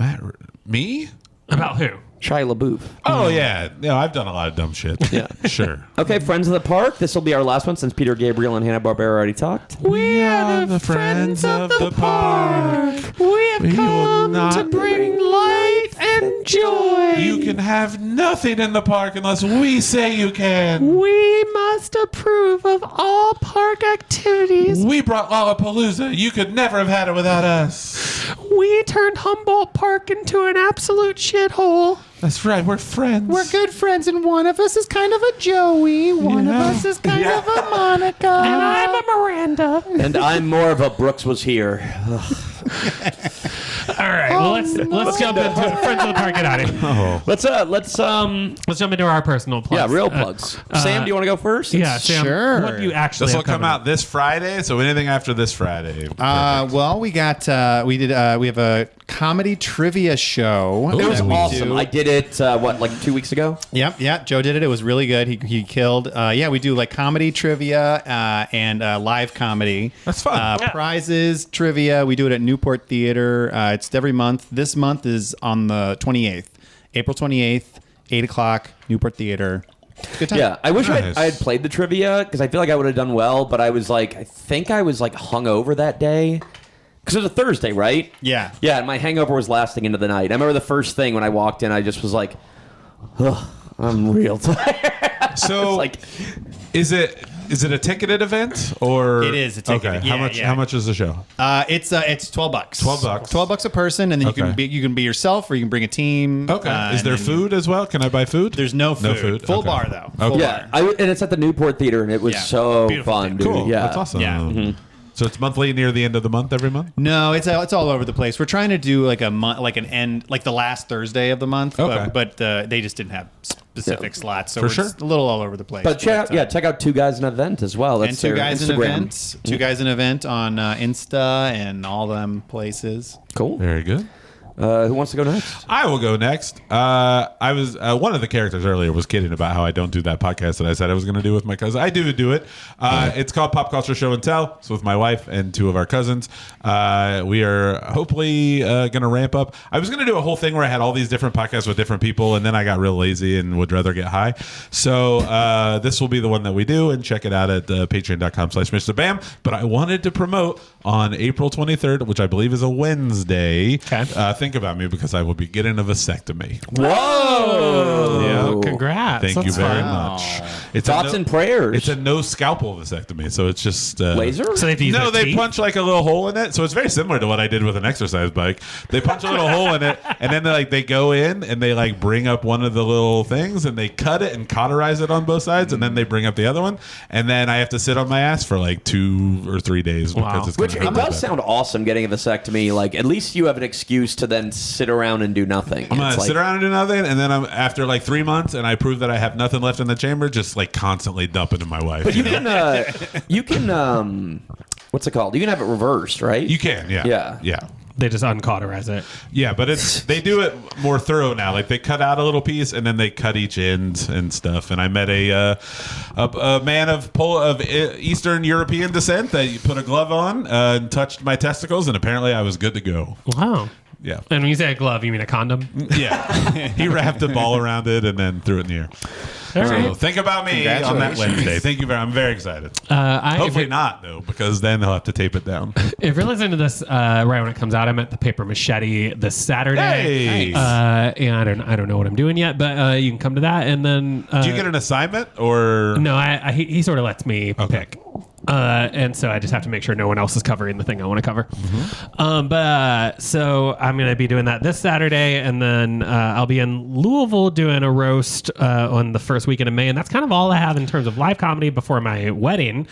Me? About who? Shia LaBeouf. Oh yeah, I've done a lot of dumb shit. Yeah. Sure. Okay, Friends of the Park. This will be our last one since Peter Gabriel and Hanna-Barbera already talked. We are the friends of the park. We have We will come not to bring light and enjoy. You can have nothing in the park unless we say you can. We must approve of all park activities. We brought Lollapalooza. You could never have had it without us. We turned Humboldt Park into an absolute shithole. That's right. We're friends. We're good friends, and one of us is kind of a Joey. One of us is kind of a Monica. And I'm a Miranda. And I'm more of a Brooks was here. All right, well, let's jump into friends of the park. Get out of here. Let's Jump into our personal plugs. real plugs. Sam, do you want to go first? Yeah, Sam. Sure. What do you actually? This will have come coming? out this Friday, so anything after this Friday. Well, we got we have a comedy trivia show. It was that we awesome. do. I did it, like 2 weeks ago? Yep, yeah. Joe did it. It was really good. He killed. We do like comedy trivia and live comedy. That's fun. Yeah. Prizes, trivia. We do it at Newport Theater. It's every month. This month is on the 28th, April 28th, 8 o'clock, Newport Theater. Good time. Yeah, I wish Nice. I had played the trivia because I feel like I would have done well, but I think I was like hungover that day. Because it was a Thursday, right? Yeah. Yeah, and my hangover was lasting into the night. I remember the first thing when I walked in, I just was like, ugh, I'm real tired. So, like, is it a ticketed event or It is a ticketed, Okay. yeah. How much is the show? It's $12. $12. $12 a person, and then Okay. you can be yourself, or you can bring a team. Okay. Is and there then- food as well? Can I buy food? There's no food. No food. Full Okay. bar though. Okay. Full yeah, bar. and it's at the Newport Theater, and it was Yeah. so Beautiful fun, theater. dude. Cool. Yeah. That's awesome. Yeah. So it's monthly near the end of the month every month? No, it's all over the place. We're trying to do like a month, like an end, like the last Thursday of the month. Okay. But they just didn't have specific slots, so For it's sure. a little all over the place. But check out Two Guys in Event as well. That's and Two their Guys in Instagram. Event, Two Guys in Event on Insta and all them places. Cool. Very good. Who wants to go next? I will go next. I was one of the characters earlier was kidding about how I don't do that podcast that I said I was going to do with my cousin. I do it. It's called Pop Culture Show and Tell. It's with my wife and two of our cousins. We are hopefully going to ramp up. I was going to do a whole thing where I had all these different podcasts with different people, and then I got real lazy and would rather get high. So this will be the one that we do, and check it out at patreon.com/Mr. Bam. But I wanted to promote on April 23rd, which I believe is a Wednesday. Okay. Think about me because I will be getting a vasectomy. Whoa! Yeah. Congrats. Thank you That's very fun. much. It's Thoughts and prayers. It's a no scalpel vasectomy, so it's just Laser? So they have to use No, their they teeth? punch like a little hole in it, so it's very similar to what I did with an exercise bike. They punch a little hole in it, and then they go in and they like bring up one of the little things and they cut it and cauterize it on both sides, and then they bring up the other one, and then I have to sit on my ass for like 2 or 3 days because Wow. it's Which gonna it hurt does bad. sound awesome getting a vasectomy. Like, at least you have an excuse to then sit around and do nothing. I'm gonna It's like- sit around and do nothing, and then I'm after like 3 months, and I prove that I have nothing left in the chamber, just like constantly dump into my wife. But you can, what's it called? You can have it reversed, right? You can, yeah, Yeah. yeah. They just uncauterize it. Yeah, but they do it more thorough now. Like they cut out a little piece and then they cut each end and stuff. And I met a man of Eastern European descent that put a glove on and touched my testicles, and apparently I was good to go. Wow. Yeah, And when you say a glove, you mean a condom? yeah. He wrapped a ball around it and then threw it in the air. All So right. think about me on that Wednesday. Thank you I'm very excited. Hopefully not though, because then they'll have to tape it down. If you're listening to this right when it comes out, I'm at the Paper Machete this Saturday. Hey! And I don't know what I'm doing yet, but you can come to that. And then Do you get an assignment or no, he sort of lets me pick. And so I just have to make sure no one else is covering the thing I want to cover. So I'm going to be doing that this Saturday, and then I'll be in Louisville doing a roast on the first weekend of May, and that's kind of all I have in terms of live comedy before my wedding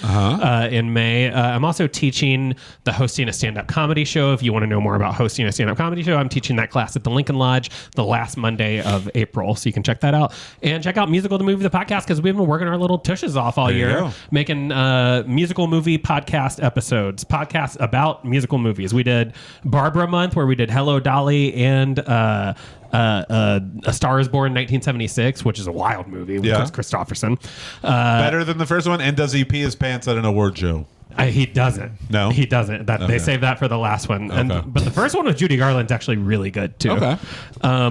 in May. I'm also teaching the hosting a stand-up comedy show. If you want to know more about hosting a stand-up comedy show, I'm teaching that class at the Lincoln Lodge the last Monday of April, so you can check that out. And check out Musical the Movie, the podcast, because we've been working our little tushes off all There you year, go. making musical movie podcast episodes, podcasts about musical movies. We did Barbara Month, where we did Hello Dolly and A Star is Born 1976, which is a wild movie with Yeah. Chris Christopherson. better than the first one? And does he pee his pants at an award show? He doesn't. No? He doesn't. They Okay. saved that for the last one. Okay. But the first one with Judy Garland's actually really good, too. Okay.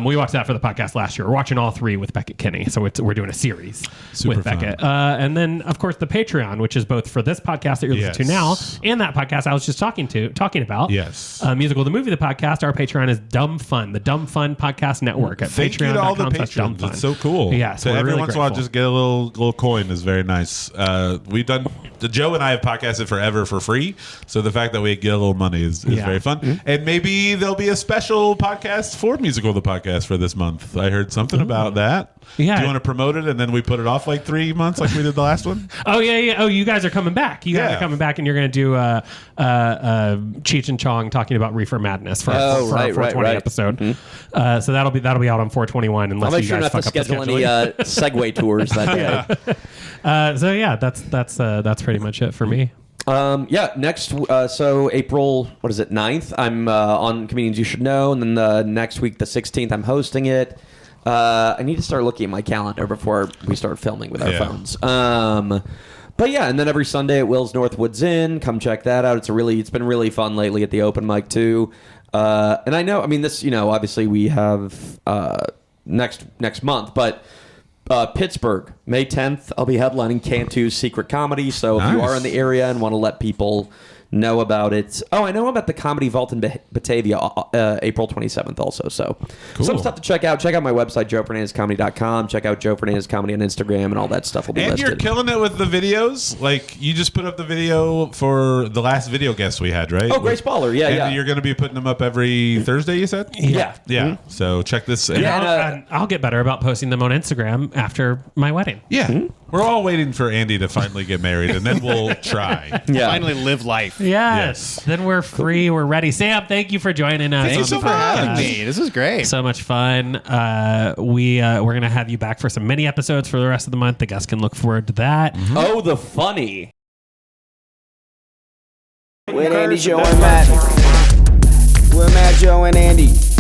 We watched that for the podcast last year. We're watching all 3 with Beckett Kinney. So we're doing a series Super with fun. Beckett. And then, of course, the Patreon, which is both for this podcast that you're listening to now and that podcast I was just talking about. Yes. Musical, the movie, the podcast. Our Patreon is Dumb Fun, the Dumb Fun Podcast Network at Thank you to all the patrons. It's so cool. Yeah, so we're every really once in a while, grateful. just get a little coin is very nice. We've done. Joe and I have podcasted forever for free, so the fact that we get a little money is very fun. Mm-hmm. And maybe there'll be a special podcast for Musical the Podcast for this month. I heard something about that. Yeah. Do you want to promote it and then we put it off like 3 months like we did the last one? Oh yeah. Oh, you guys are coming back. You guys Yeah. are coming back, and you're going to do Cheech and Chong talking about Reefer Madness for our 420 episode. Mm-hmm. So that'll be out on 421. Unless I'll make you sure guys not to fuck up the schedule any Segway tours that day. So yeah, that's pretty much it for me. Next, so April, 9th, I'm on Comedians You Should Know, and then the next week, the 16th, I'm hosting it. I need to start looking at my calendar before we start filming with our phones. But yeah, and then every Sunday at Will's Northwoods Inn, come check that out. It's been really fun lately at the open mic too. And I know, this, obviously we have next month, but Pittsburgh, May 10th, I'll be headlining Cantu's Secret Comedy. So if you Nice. are in the area and want to let people know about it. Oh, I know about the Comedy Vault in Batavia, April 27th also. So some stuff to check out. Check out my website, joefernandezcomedy.com. Check out Joe Fernandez Comedy on Instagram, and all that stuff will be And listed. you're killing it with the videos. Like, you just put up the video for the last video guest we had, right? Oh, Grace Baller. Yeah, and yeah. you're going to be putting them up every Thursday, you said? Yeah. Yeah. So check this. And Yeah, and, I'll get better about posting them on Instagram after my wedding. Yeah. We're all waiting for Andy to finally get married, and then we'll try. Yeah. Finally live life. Yes. Then we're free. We're ready. Sam, thank you for joining us. Thank you so for having much. me. This is great. So much fun. We're gonna have you back for some mini episodes for the rest of the month. The guests can look forward to that. Oh, the funny. With Andy, Joe, and Matt. With Matt, Joe, and Andy.